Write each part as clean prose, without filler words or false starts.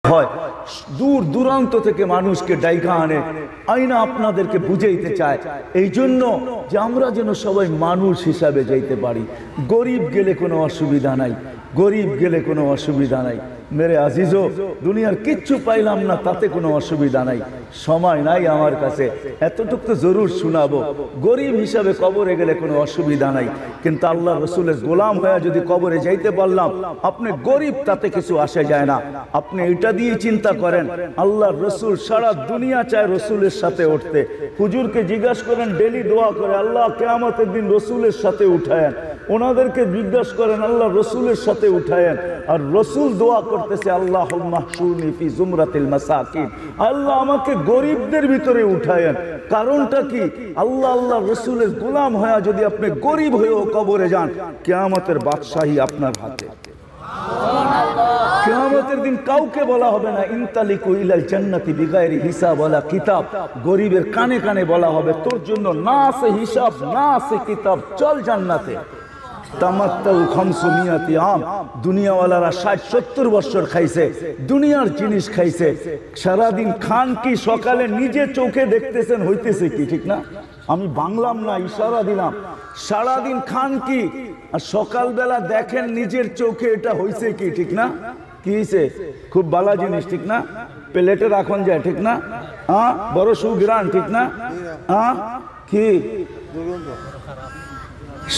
হয় দূর দূরান্ত থেকে মানুষকে ডাইকা আনে আইনা আপনাদেরকে বুঝাইতে চায় এই জন্য যে আমরা যেন সবাই মানুষ হিসাবে যাইতে পারি। গরিব গেলে কোনো অসুবিধা নাই, গরিব গেলে কোনো অসুবিধা নাই। মেরে আজিজো, দুনিয়ার কিচ্ছু পাইলাম না তাতে কোনো অসুবিধা নাই, সময় নাই আমার কাছে, এতটুকু তো জরুর শোনাবো। গরিব হিসাবে কবরে গেলে কোনো অসুবিধা নাই, কিন্তু আল্লাহ রসুলের গোলাম হয়ে যদি কবরে যাইতে পারলাম, আপনি গরিব তাতে কিছু আসে যায় না। আপনি এটা দিয়ে চিন্তা করেন, আল্লাহ রসুল সারা দুনিয়া চায় রসুলের সাথে উঠতে। হুজুরকে জিজ্ঞাসা করেন, ডেলি দোয়া করে আল্লাহ কিয়ামতের দিন রসুলের সাথে উঠায়েন। ওনাদেরকে জিজ্ঞাসা করেন, আল্লাহ রসুলের সাথে উঠায়েন। আর রসুল দোয়া করতেছে, আল্লাহুম্মা হশুরনি ফি জুমরাতিল মাসাকিন, আল্লাহ আমাকে গরিবদের ভিতরে উঠায়েন। কারণটা কি? আল্লাহ আল্লাহ রসুলের গোলাম হয়ে যদি আপনি গরিব হয়েও কবরে যান, কিয়ামতের বাদশাহী আপনার হাতে। কিয়ামতের দিন কাউকে বলা হবে না ইনতালিকু ইলাল জান্নাতি বিগাইরি হিসাব ওয়ালা কিতাব। গরিবের কানে কানে বলা হবে, তোর জন্য না আছে হিসাব, না আছে কিতাব, চল জান্নাতে। তামাত্তাউ খামসুমিয়াতি আম, দুনিয়াওয়ালারা 60-70 বছর খাইছে, দুনিয়ার জিনিস খাইছে, সারাদিন খান কি? সকালে নিজে চোখে দেখতেছেন হইতেছে কি, ঠিক না? আমি বাংলাম না, ইশারা দিলাম। সারাদিন খান কি আর সকালবেলা দেখেন নিজের চোখে এটা হইছে কি, ঠিক না? কি হইছে? খুব ভালো জিনিস, ঠিক না? প্লেটে রাখন যায়, ঠিক না? বড় সুগ্রান, ঠিক না? কি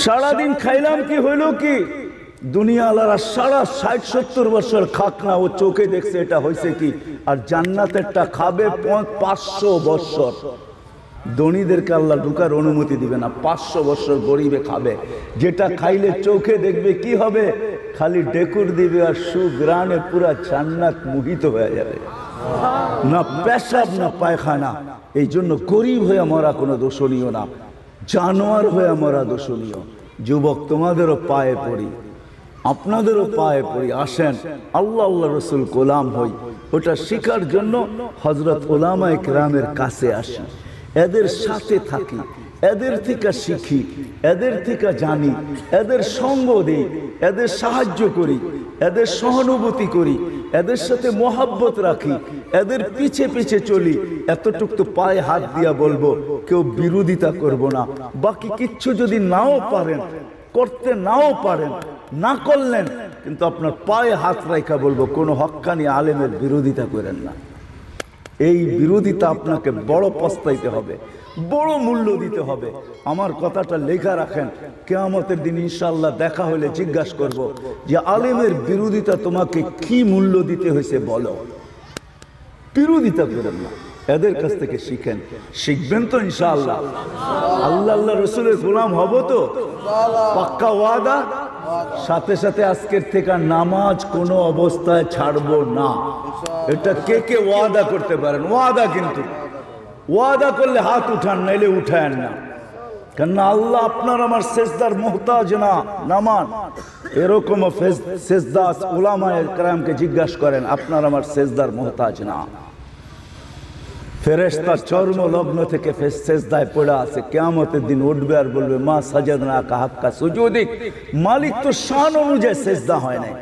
সারাদিন খাইলাম কি হইল কি? দুনিয়াওয়ালারা সারা 60-70 বছর খাক না, ও চোখে দেখছে এটা হয়েছে কি? আর জান্নাতেরটা খাবে 500 বছর। ধনীদেরকে আল্লাহ ঢুকার অনুমতি দিবে না, 500 বছর গরিবে খাবে। যেটা খাইলে চোখে দেখবে কি হবে? খালি ডেকুর দিবে আর সুগ্রানে পুরা জান্নাত মোহিত হয়ে যাবে, না পেশাব না পায়খানা। এই জন্য গরিব হয়ে মরা কোনো দোষণীয় না, জানোয়ার হয়ে মরা দোষণীয়। যুবক, তোমাদেরও পায়ে পড়ি, আপনাদেরও পায়ে পড়ি, আসেন আল্লাহ আল্লাহ রসুল গোলাম হই। ওটা শিখার জন্য হযরত উলামায়ে কেরামের কাছে আসি, এদের সাথে থাকি, এদের থেকে শিখি, এদের থেকে জানি, এদের সঙ্গ দিই, এদের সাহায্য করি, এদের সহানুভূতি করি, এদের সাথে মোহাব্বত রাখি, এদের পিছে পিছে চলি। এতটুকু তো পায়ে হাত দিয়া বলবো, কেউ বিরোধিতা করব না। বাকি কিচ্ছু যদি নাও পারেন করতে, নাও পারেন, না করলেন, কিন্তু আপনার পায়ে হাত রাখা বলবো, কোনো হক্কানি আলেমের বিরোধিতা করেন না। এই বিরোধিতা আপনাকে বড় পস্তাইতে হবে, বড় মূল্য দিতে হবে। আমার কথাটা লেখা রাখেন, কিয়ামতের দিন ইনশাআল্লাহ দেখা হলে জিজ্ঞাসা করব যে আলেমের বিরোধিতা তোমাকে কি মূল্য দিতে হয়েছে বলো। বিরোধিতা করেন না, এদের কাছ থেকে শিখেন, শিখবেন তো ইনশাআল্লাহ। আল্লাহ আল্লাহ রসুলের গোলাম হব তো, পাক্কা ওয়াদা। সাথে সাথে আজকের থেকে নামাজ কোনো অবস্থায় ছাড়বো না। এটা কে কে ওয়াদা করতে পারেন? ওয়াদা, কিন্তু ওয়াদা করলে হাত উঠান, নাইলে উঠায়েন না। কেননা আল্লাহ আপনার আমার সেজদার মুহতাজ না, নামান। এরকম সেজদা উলামায়ে কেরামকে জিজ্ঞাসা করেন, আপনার আমার সেজদার মুহতাজ না। ফেরেশতা চর্ম লগ্ন থেকে সেজদায় পড়ে আছে, কিয়ামতের দিন উঠবে আর বলবে, মা সাজাদনা কা হাক্কা সুজুদিক। মালিক তো শান অনুযায়ী সেজদা হয় নাই,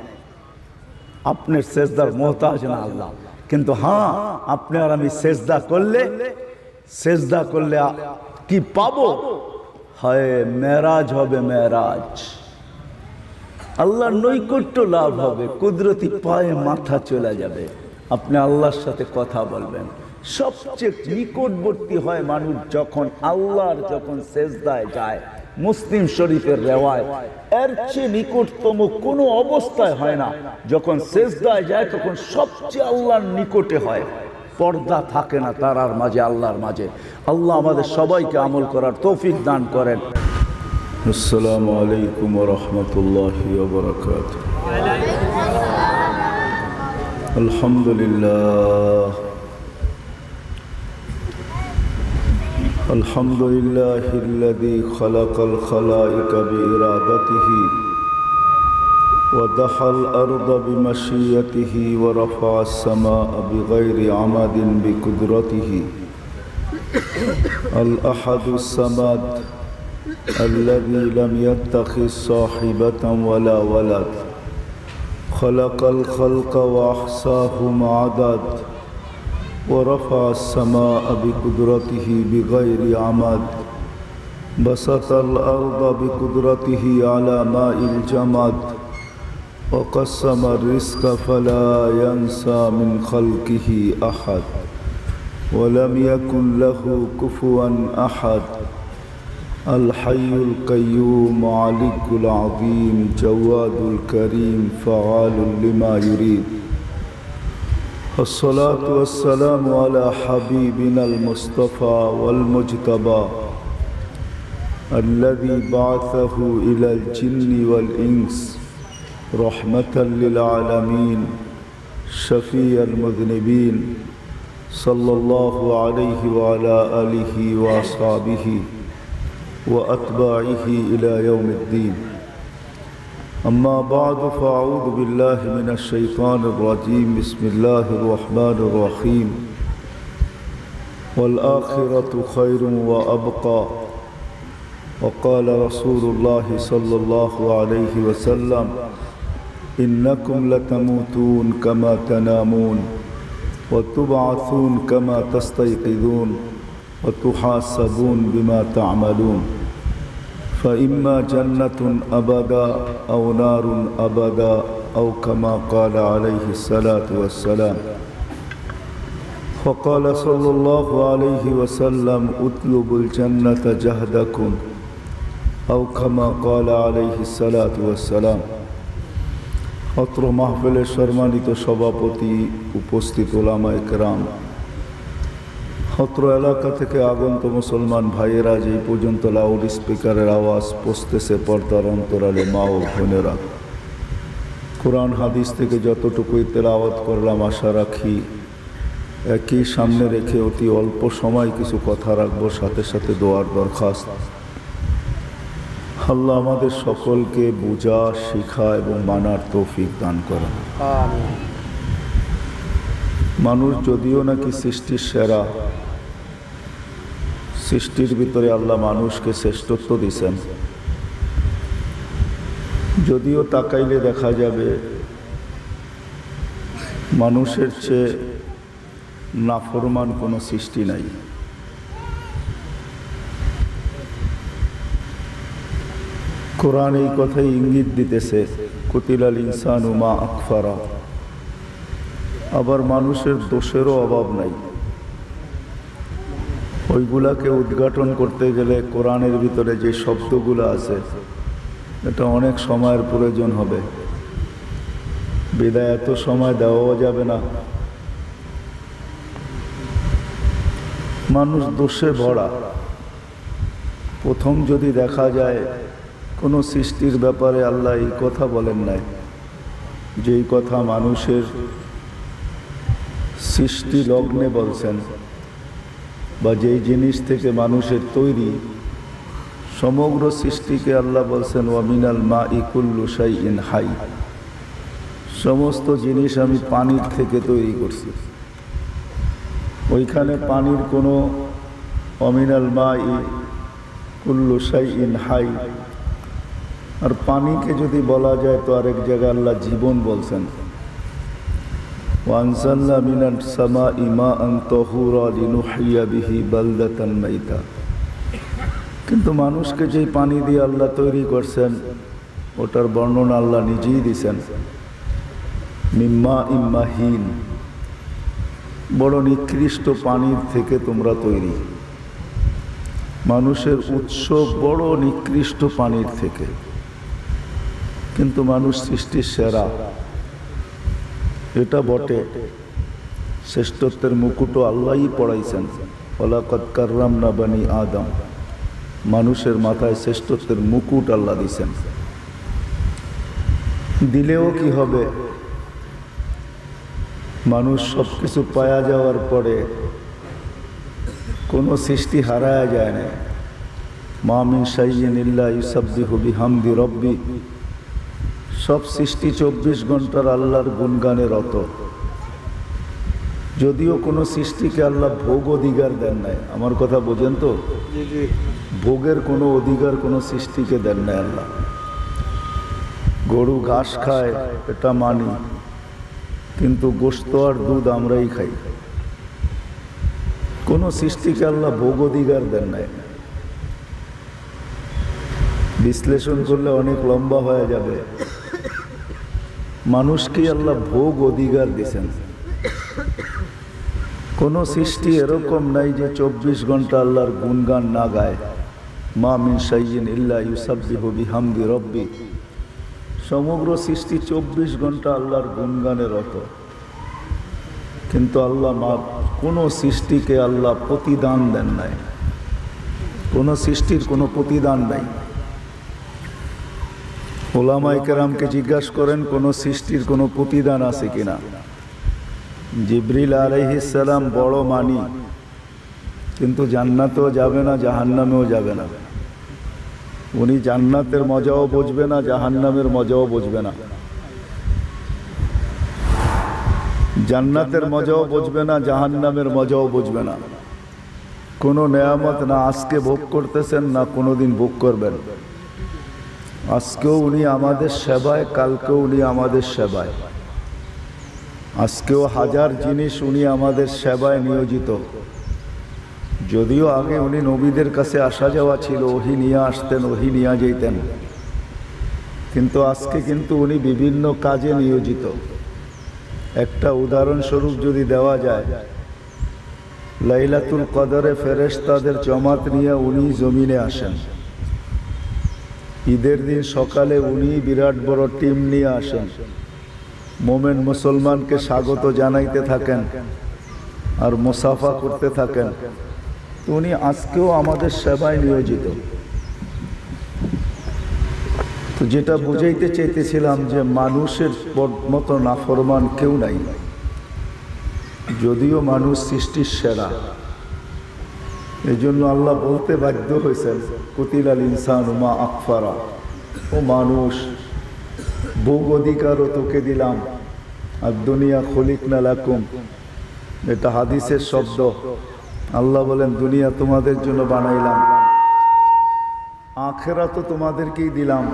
আপনার সেজদার মুহতাজ না আল্লাহ। কিন্তু হ্যাঁ, আপনি আর আমি সেজদা করলে কি পাবো? হয় মেরাজ হবে, মেরাজ, আল্লাহর নৈকট্য লাভ হবে, কুদরতি পায়ে মাথা চলে যাবে, আপনি আল্লাহর সাথে কথা বলবেন। সবচেয়ে নিকটবর্তী হয় মানুষ যখন আল্লাহর যখন সেজদায় যায়। মুসলিম শরীফের রেওয়ায়েত, এর চেয়ে নিকটতম কোনো অবস্থায় হয় না। যখন সেজদায় যায় তখন সবচেয়ে আল্লাহর নিকটে হয়, পর্দা থাকে না তারার মাঝে, আল্লাহর মাঝে। আল্লাহ আমাদের সবাইকে আমল করার তৌফিক দান করেন। আসসালামু আলাইকুম ওয়া রাহমাতুল্লাহি ওয়া বারাকাতুহু। আলহামদুলিল্লাহ, আলহামদুলিল্লাহিল্লাযী খালাকাল খালাইকা বিইরাদাতিহি ওয়া দাহাল আরদা বিমাশিয়াতিহি ওয়া রাফা'আস সামা'a বিগাইরি আমাদিন বিকুদরাতিহি। আল আহাদুস সামাদ আল্লাযী লাম ইয়াত্তাখিজ সাহিবাতান ওয়ালা ওয়ালাদ خلق الخلق وأحصاهم عدد ورفع السماء بقدرته بغير عمد بسط الأرض بقدرته على ماء الجمد وقسم الرزق فلا ينسى من خلقه أحد ولم يكن له كفوا أحد الحي القيوم علي العظيم جواد الكريم فعال لما يريد الصلاة والسلام على حبيبنا المصطفى والمجتبى الذي بعثه إلى الجن والإنس رحمة للعالمين شفيع المذنبين صلى الله عليه وعلى آله وأصحابه وأتباعه إلى يوم الدين أما بعد فأعوذ بالله من الشيطان الرجيم بسم الله الرحمن الرحيم والآخرة خير وأبقى وقال رسول الله صلى الله عليه وسلم إنكم لتموتون كما تنامون وتبعثون كما تستيقظون وتحاسبون بما تعملون فإما جنة أبدا أو نار أبدا أو كما قال عليه الصلاة والسلام فقال صلى الله عليه وسلم اطلبوا الجنة جهدكم أو كما قال عليه الصلاة والسلام অত্র মাহফিলের সম্মানিত সভাপতি, উপস্থিত ওলামায়ে কেরাম, অত্র এলাকা থেকে আগন্ত মুসলমান ভাইয়েরা, যে পর্যন্ত লাউড স্পিকারের আওয়াজ পৌঁছতেছে পর্দার অন্তরালে মা ও বোনেরা, কোরআন হাদিস থেকে যতটুকুই তেলাওয়াত করলাম আশা রাখি একই সামনে রেখে অতি অল্প সময় কিছু কথা রাখবো, সাথে সাথে দোয়ার দরখাস্ত। আল্লাহ আমাদের সকলকে বুঝা, শিখা এবং মানার তৌফিক দান করেন। মানুষ যদিও নাকি সৃষ্টির সেরা, সৃষ্টির ভিতরে আল্লাহ মানুষকে শ্রেষ্ঠত্ব দিয়েছেন, যদিও তাকাইলে দেখা যাবে মানুষের চেয়ে নাফরমান কোনো সৃষ্টি নাই। কোরআন এই কথাই ইঙ্গিত দিতেছে, কুতিলাল ইনসানু মা আকফারা। আবার মানুষের দোষেরও অভাব নাই। ওইগুলাকে উদ্ঘাটন করতে গেলে কোরআনের ভিতরে যে শব্দগুলো আছে এটা অনেক সময়ের প্রয়োজন হবে, বিদায় এত সময় দেওয়াও যাবে না। মানুষ দোষে ভরা। প্রথম যদি দেখা যায় কোনো সৃষ্টির ব্যাপারে আল্লাহ এই কথা বলেন নাই, যেই কথা মানুষের সৃষ্টি লগ্নে বলছেন, বা যেই জিনিস থেকে মানুষের তৈরি সমগ্র সৃষ্টিকে আল্লাহ বলছেন ওয়া মিনাল মাই কুল্লু শাইইন হাই, সমস্ত জিনিস আমি পানির থেকে তৈরি করছি। ওইখানে পানির কোনো অমিনাল মাই কুল্লু শাইইন হাই, আর পানিকে যদি বলা যায় তো আরেক জায়গায় আল্লাহ জীবন বলছেন, ওয়ানজালনা মিনাস সামাই মাআন তাহুরা লিনুহইয়া বিহি বালদাতান মাইতা। কিন্তু মানুষকে যেই পানি দিয়ে আল্লাহ তৈরি করছেন ওটার বর্ণনা আল্লাহ নিজেই দিয়েছেন, মিম্মা ইম্মাহিন, বড় নিকৃষ্ট পানির থেকে তোমরা তৈরি। মানুষের উৎস বড় নিকৃষ্ট পানির থেকে, কিন্তু মানুষ সৃষ্টির সেরা, এটা বটে। শ্রেষ্ঠত্বের মুকুটও আল্লাহই পড়াইছেন, ওয়ালাকাদ কাররামনা বানি আদম, মানুষের মাথায় শ্রেষ্ঠত্বের মুকুট আল্লাহ দিয়েছেন। দিলেও কি হবে, মানুষ সব কিছু পায়া যাওয়ার পরে কোনো সৃষ্টি হারায়া যায় না। মা মিন শাইইন ইল্লা ইউসাব্বিহু বিহামদি রব্বি, সব সৃষ্টি 24 ঘন্টার আল্লাহর গুণগানে রত। যদিও কোনো সৃষ্টিকে আল্লাহ ভোগ অধিকার দেন নাই, আমার কথা বোঝেন তো, ভোগের কোনো অধিকার কোনো সৃষ্টিকে দেন নাই আল্লাহ। গরু ঘাস খায় এটা মানি, কিন্তু গোশত আর দুধ আমরাই খাই। কোন সৃষ্টিকে আল্লাহ ভোগ অধিকার দেন নাই। বিশ্লেষণ করলে অনেক লম্বা হয়ে যাবে। মানুষকে আল্লাহ ভোগ অধিকার দিয়েছেন। কোন সৃষ্টি এরকম নাই যে 24 ঘন্টা আল্লাহর গুণগান না গায়। মা মিন শাইইন ইল্লা ইউসাব্বিহু বিহামদি রাব্বি। সমগ্র সৃষ্টি 24 ঘন্টা আল্লাহর গুণগানে রত। কিন্তু আল্লাহ কোন সৃষ্টিকে আল্লাহ প্রতিদান দেন নাই। কোন সৃষ্টির কোনো প্রতিদান নাই। ওলামায়ে কেরামকে জিজ্ঞাসা করেন কোন সৃষ্টির কোনো প্রতিদান আছে কিনা। জিবরিল আলাইহিস সালাম বড় মানি, কিন্তু জান্নাতেও যাবে না, জাহান্নামেও যাবে না। উনি জান্নাতের মজাও বুঝবে না, জাহান্নামের মজাও বুঝবে না। জান্নাতের মজাও বুঝবে না, জাহান্নামের মজাও বুঝবে না। কোনো নেয়ামত না আজকে ভোগ করতেছেন, না কোনোদিন ভোগ করবেন। আজকেও উনি আমাদের সেবায়, কালকেও উনি আমাদের সেবায়। আজকেও হাজার জিনিস উনি আমাদের সেবায় নিয়োজিত। যদিও আগে উনি নবীদের কাছে আসা যাওয়া ছিল, ওহি নিয়ে আসতেন, ওহি নিয়ে যেতেন, কিন্তু আজকে কিন্তু উনি বিভিন্ন কাজে নিয়োজিত। একটা উদাহরণস্বরূপ যদি দেওয়া যায়, লাইলাতুল কদরে ফেরেশতাদের জমাত নিয়ে উনি জমিনে আসেন। ঈদের দিন সকালে উনি বিরাট বড় টিম নিয়ে আসেন, মোমেন মুসলমানকে স্বাগত জানাইতে থাকেন আর মুসাফা করতে থাকেন। তো উনি আজকেও আমাদের সেবায় নিয়োজিত। তো যেটা বুঝাইতে চাইতেছিলাম যে মানুষের মতো নাফরমান কেউ নাই। যদিও মানুষ সৃষ্টির সেরা, এই জন্য আল্লাহ বলতে বাধ্য হয়েছেন কুতিলাল ইনসানু মা আকফারা। ও মানুষ, ভোগ অধিকারও তোকে দিলাম। আর দুনিয়া খলিকনা লাকুম, এটা হাদিসের শব্দ। আল্লাহ বলেন দুনিয়া তোমাদের জন্য বানাইলাম, আখেরা তো তোমাদেরকেই দিলাম।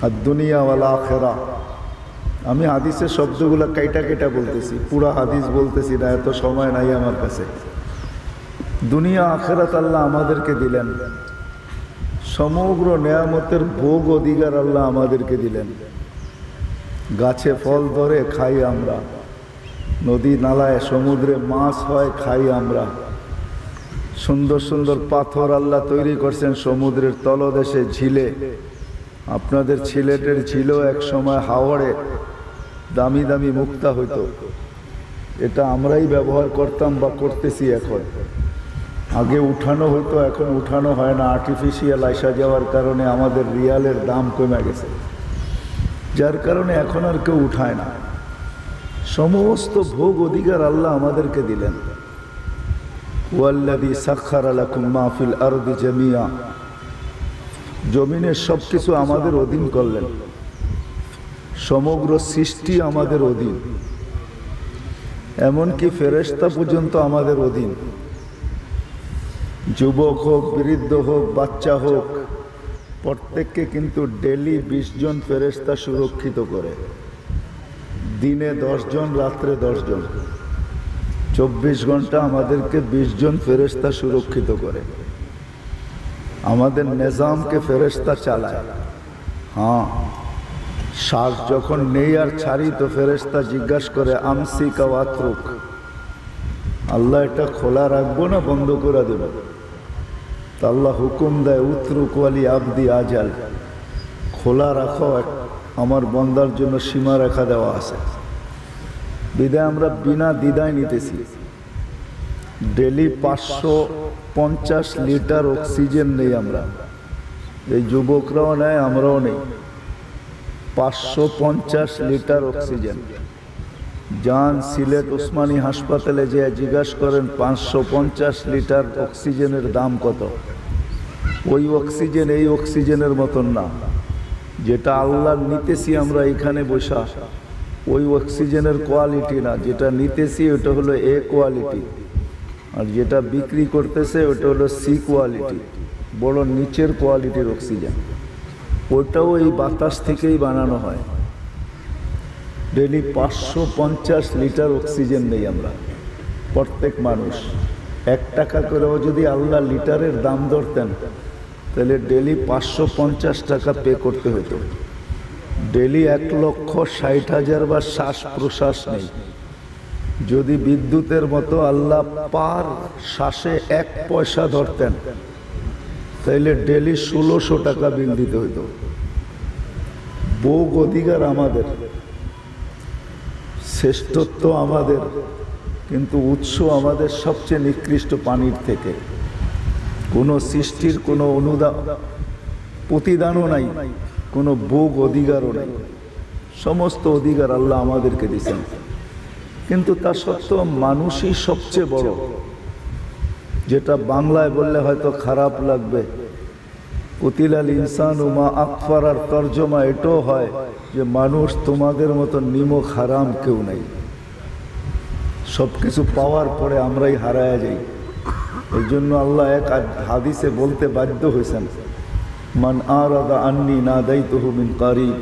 আর দুনিয়া ওয়াল আখেরা, আমি হাদিসের শব্দগুলো কাইটা কেটা বলতেছি, পুরা হাদিস বলতেছি না, এত সময় নাই আমার কাছে। দুনিয়া আখেরাত আল্লাহ আমাদেরকে দিলেন। সমগ্র নেয়ামতের ভোগ অধিকার আল্লাহ আমাদেরকে দিলেন। গাছে ফল ধরে খাই আমরা, নদী নালায় সমুদ্রে মাছ হয় খাই আমরা। সুন্দর সুন্দর পাথর আল্লাহ তৈরি করছেন সমুদ্রের তলদেশে, ঝিলে। আপনাদের সিলেটের ঝিলও এক সময় হাওড়ে দামি দামি মুক্তা হইতো, এটা আমরাই ব্যবহার করতাম বা করতেছি এখন। আগে উঠানো হতো, এখন উঠানো হয় না। আর্টিফিশিয়াল আসা যাওয়ার কারণে আমাদের রিয়ালের দাম কমে গেছে, যার কারণে এখন আর কেউ উঠায় না। সমস্ত ভোগ অধিকার আল্লাহ আমাদেরকে দিলেন। ওয়াল্লাযী সাখখারা লাকুম মা ফিল আরদি জামিয়া, জমিনের সব কিছু আমাদের অধীন করলেন। সমগ্র সৃষ্টি আমাদের অধীন, এমনকি ফেরেশতা পর্যন্ত আমাদের অধীন। যুবক হোক, বৃদ্ধ হোক, বাচ্চা হোক, প্রত্যেককে কিন্তু ডেলি 20 জন ফেরেশতা সুরক্ষিত করে। দিনে 10 জন, রাত্রে 10 জন, 24 ঘন্টা আমাদেরকে 20 জন ফেরেশতা সুরক্ষিত করে। আমাদের নিজামকে ফেরেশতা চালায়। হ্যাঁ, শ্বাস যখন নেই আর ছাড়ি তো ফেরেশতা জিজ্ঞাসা করে আমসিকা ওয়াতরুক, আল্লাহ এটা খোলা রাখবো না বন্ধ করে দেব? তা আল্লাহ হুকুম দেয় উতরুক ওয়ালি আবদি আজাল, খোলা রাখো, আমার বন্দার জন্য সীমা রেখা দেওয়া আছে। বিদায় আমরা বিনা দ্বিধায় নিতেছি। ডেলি 550 লিটার অক্সিজেন নেই আমরা, এই যুবকরাও নেয়, আমরাও নেই। 550 লিটার অক্সিজেন। যান সিলেট ওসমানী হাসপাতালে যে জিজ্ঞাসা করেন 550 লিটার অক্সিজেনের দাম কত। ওই অক্সিজেন এই অক্সিজেনের মতন না, যেটা আল্লাহ নিতেছি আমরা এখানে বসা, ওই অক্সিজেনের কোয়ালিটি না। যেটা নিতেছি ওটা হলো এ কোয়ালিটি, আর যেটা বিক্রি করতেছে ওটা হলো সি কোয়ালিটি, বড় নিচের কোয়ালিটির অক্সিজেন। ওটাও এই বাতাস থেকেই বানানো হয়। ডেলি 550 লিটার অক্সিজেন নেই আমরা প্রত্যেক মানুষ। 1 টাকা করেও যদি আল্লাহ লিটারের দাম ধরতেন তাহলে ডেলি 550 টাকা পে করতে হতো। ডেলি 1,60,000 বার শ্বাস প্রশ্বাস নেই। যদি বিদ্যুতের মতো আল্লাহ পার শ্বাসে 1 পয়সা ধরতেন তাইলে ডেলি 1600 টাকা বিল দিতে হইতো। ভোগ অধিকার আমাদের, শ্রেষ্ঠত্ব আমাদের, কিন্তু উৎস আমাদের সবচেয়ে নিকৃষ্ট পানির থেকে। কোনো সৃষ্টির কোনো প্রতিদানও নাই, কোনো ভোগ অধিকারও নাই। সমস্ত অধিকার আল্লাহ আমাদেরকে দিয়েছেন, কিন্তু তা সত্ত্বেও মানুষই সবচেয়ে বড়। যেটা বাংলায় বললে হয়তো খারাপ লাগবে, কুতিলাল ইনসানু মা আকফারার তর্জমা এটাও হয় যে মানুষ তোমাদের মতো নিমক হারাম কেউ নাই। সব কিছু পাওয়ার পরে আমরাই হারায়া যাই। এই জন্য আল্লাহ এক হাদিসে বলতে বাধ্য হয়েছেন, মান আরাদা আন্নি নাদাইতুহু মিন কারিব।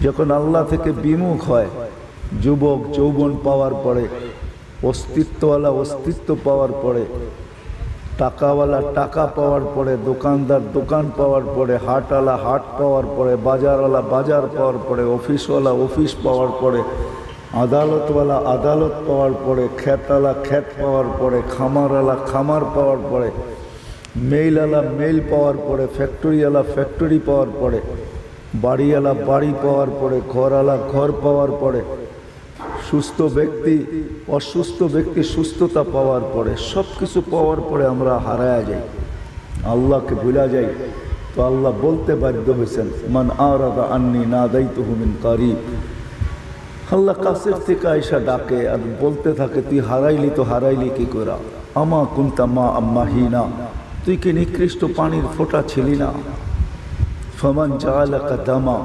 যখন আল্লাহ থেকে বিমুখ হয়, যুবক যৌবন পাওয়ার পরে, অস্তিত্বওয়ালা অস্তিত্ব পাওয়ার পরে, টাকাওয়ালা টাকা পাওয়ার পরে, দোকানদার দোকান পাওয়ার পরে, হাটওয়ালা হাট পাওয়ার পরে, বাজারওয়ালা বাজার পাওয়ার পরে, অফিসওয়ালা অফিস পাওয়ার পরে, আদালতওয়ালা আদালত পাওয়ার পরে, ক্ষেতওয়ালা ক্ষেত পাওয়ার পরে, খামারওয়ালা খামার পাওয়ার পরে, মেইলওয়ালা মেইল পাওয়ার পরে, ফ্যাক্টরিওয়ালা ফ্যাক্টরি পাওয়ার পরে, বাড়িওয়ালা বাড়ি পাওয়ার পরে, ঘরওয়ালা ঘর পাওয়ার পরে, সুস্থ ব্যক্তি অসুস্থ ব্যক্তি সুস্থতা পাওয়ার পরে, সব কিছু পাওয়ার পরে আমরা হারায়া যাই, আল্লাহকে ভুলা যাই। তো আল্লাহ বলতে বাধ্য হয়েছেন, মান আরাদা আন্নি নাদাইতুহু মিন কারিব। আল্লাহ কাছের থেকে আয়সা ডাকে আর বলতে থাকে, তুই হারাইলি তো হারাইলি কি করা, আমা কুনতা মা আম্মাহিনা, তুই কি নিকৃষ্ট পানির ফোঁটা ছিলি না? ফমান জাআলাকা দামা,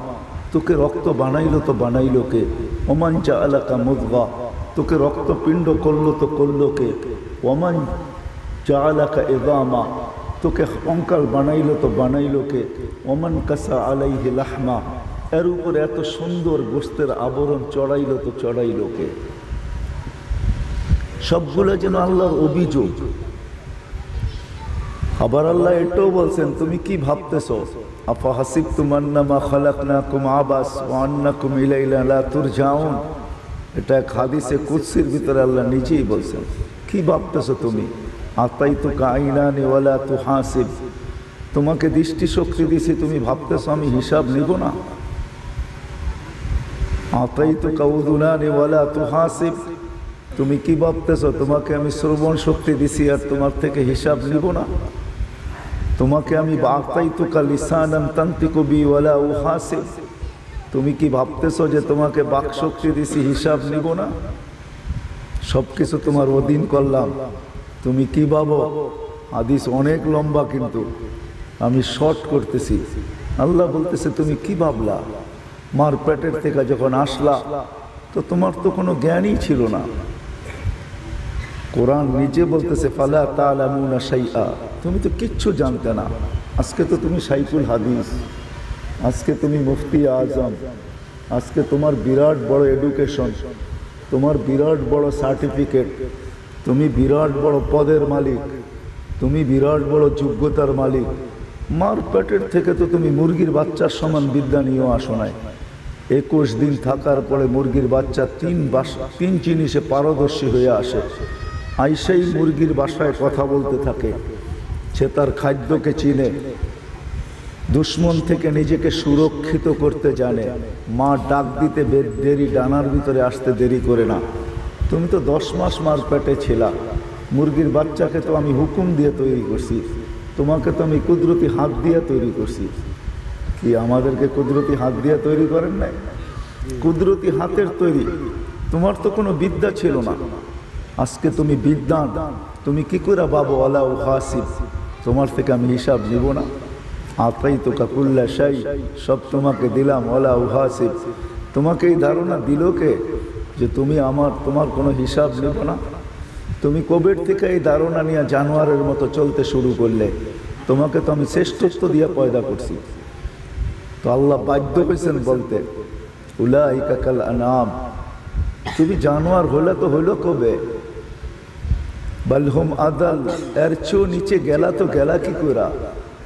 তোকে রক্ত বানাইলো তো বানাইলো কে? ওমান জাআলাকা মুদগা, তোকে রক্তপিণ্ড করলো তো করলো কে? ওমান জাআলাকা ইযামা, তোকে কঙ্কাল বানাইলো তো বানাইলো কে? ওমান কাসা আলাইহি লাহমা, এর উপরে এত সুন্দর গোস্তের আবরণ চড়াইলো তো চড়াইলো কে? সবগুলো যেন আল্লাহর অভিযোগ। আবার আল্লাহ এটাও বলছেন, তুমি কি ভাবতেছ, আফা হাসিবতুম আন্নামা খালাকনাকুম আবাস ওয়া আন্নাকুম ইলাইনা লা তুরজাউন। এটা এক হাদিসে কুদসির ভিতরে আল্লাহ নিজেই বলছেন, কি ভাবতেছ তুমি? আতাইতুকা আইনানি ওয়ালা তুহাসিব, তোমাকে দৃষ্টি শক্তি দিছি, তুমি ভাবতেছ আমি হিসাব নিব না? আতাইতুকা উযুনানি ওয়ালা তুহাসিব, তুমি কি ভাবতেছ তোমাকে আমি শ্রবণ শক্তি দিছি আর তোমার থেকে হিসাব নিব না? তোমাকে আমি আতাইতুকা লিসানান তানতিকু বি ওয়ালা উহাসিব, তুমি কি ভাবতেছ যে তোমাকে বাক শক্তি দিছি হিসাব নিব না? সব কিছু তোমার অধীন করলাম, তুমি কি ভাবো? হাদিস অনেক লম্বা, কিন্তু আমি শর্ট করতেছি। আল্লাহ বলতেছে, তুমি কি ভাবলা? মার পেটের থেকে যখন আসলা তো তোমার তো কোনো জ্ঞানই ছিল না। কোরআন নিজে বলতেছে, ফালা তা'লামুনা শাইআ, তুমি তো কিচ্ছু জানতে না। আজকে তো তুমি শাইখুল হাদিস, আজকে তুমি মুফতি আজম, আজকে তোমার বিরাট বড় এডুকেশন, তোমার বিরাট বড় সার্টিফিকেট, তুমি বিরাট বড় পদের মালিক, তুমি বিরাট বড় যোগ্যতার মালিক। মার পেটের থেকে তো তুমি মুরগির বাচ্চার সমান বিদ্যা নিয়েও আসো নাই। 21 দিন থাকার পরে মুরগির বাচ্চা 3 জিনিসে পারদর্শী হয়ে আসে। আইসেই মুরগির বাসায় কথা বলতে থাকে, সে তার খাদ্যকে চিনে, দুশ্মন থেকে নিজেকে সুরক্ষিত করতে জানে, মা ডাক দিতে দেরি, ডানার ভিতরে আসতে দেরি করে না। তুমি তো 10 মাস মার পেটে ছিলা, মুরগির বাচ্চাকে তো আমি হুকুম দিয়ে তৈরি করছি, তোমাকে তো আমি কুদরতি হাত দিয়ে তৈরি করছি। কি আমাদেরকে কুদরতি হাত দিয়ে তৈরি করেন নাই? কুদরতি হাতের তৈরি। তোমার তো কোনো বিদ্যা ছিল না, আজকে তুমি বিদ্যান, তুমি কি করে বাবু আলা উহাসিব, তোমার থেকে আমি হিসাব নিব না? আতাইতুকা কুল্লা শাই, সব তোমাকে দিলাম, ওয়ালা উহাসিব, তোমাকে এই ধারণা দিল কে যে তুমি তোমার কোনো হিসাব নিব না? তুমি কবে থেকে এই ধারণা নিয়ে জানোয়ারের মতো চলতে শুরু করলে? তোমাকে তো আমি শ্রেষ্ঠত্ব দিয়ে পয়দা করছি, তো আল্লাহ বাধ্য হয়েছেন বলতে, উলাইকা কাল আনাম, তুমি জানোয়ার হলে তো হইলো কবে, বালহুম আদাল, এর চেয়েও নিচে গেলা তো গেলা কি করা।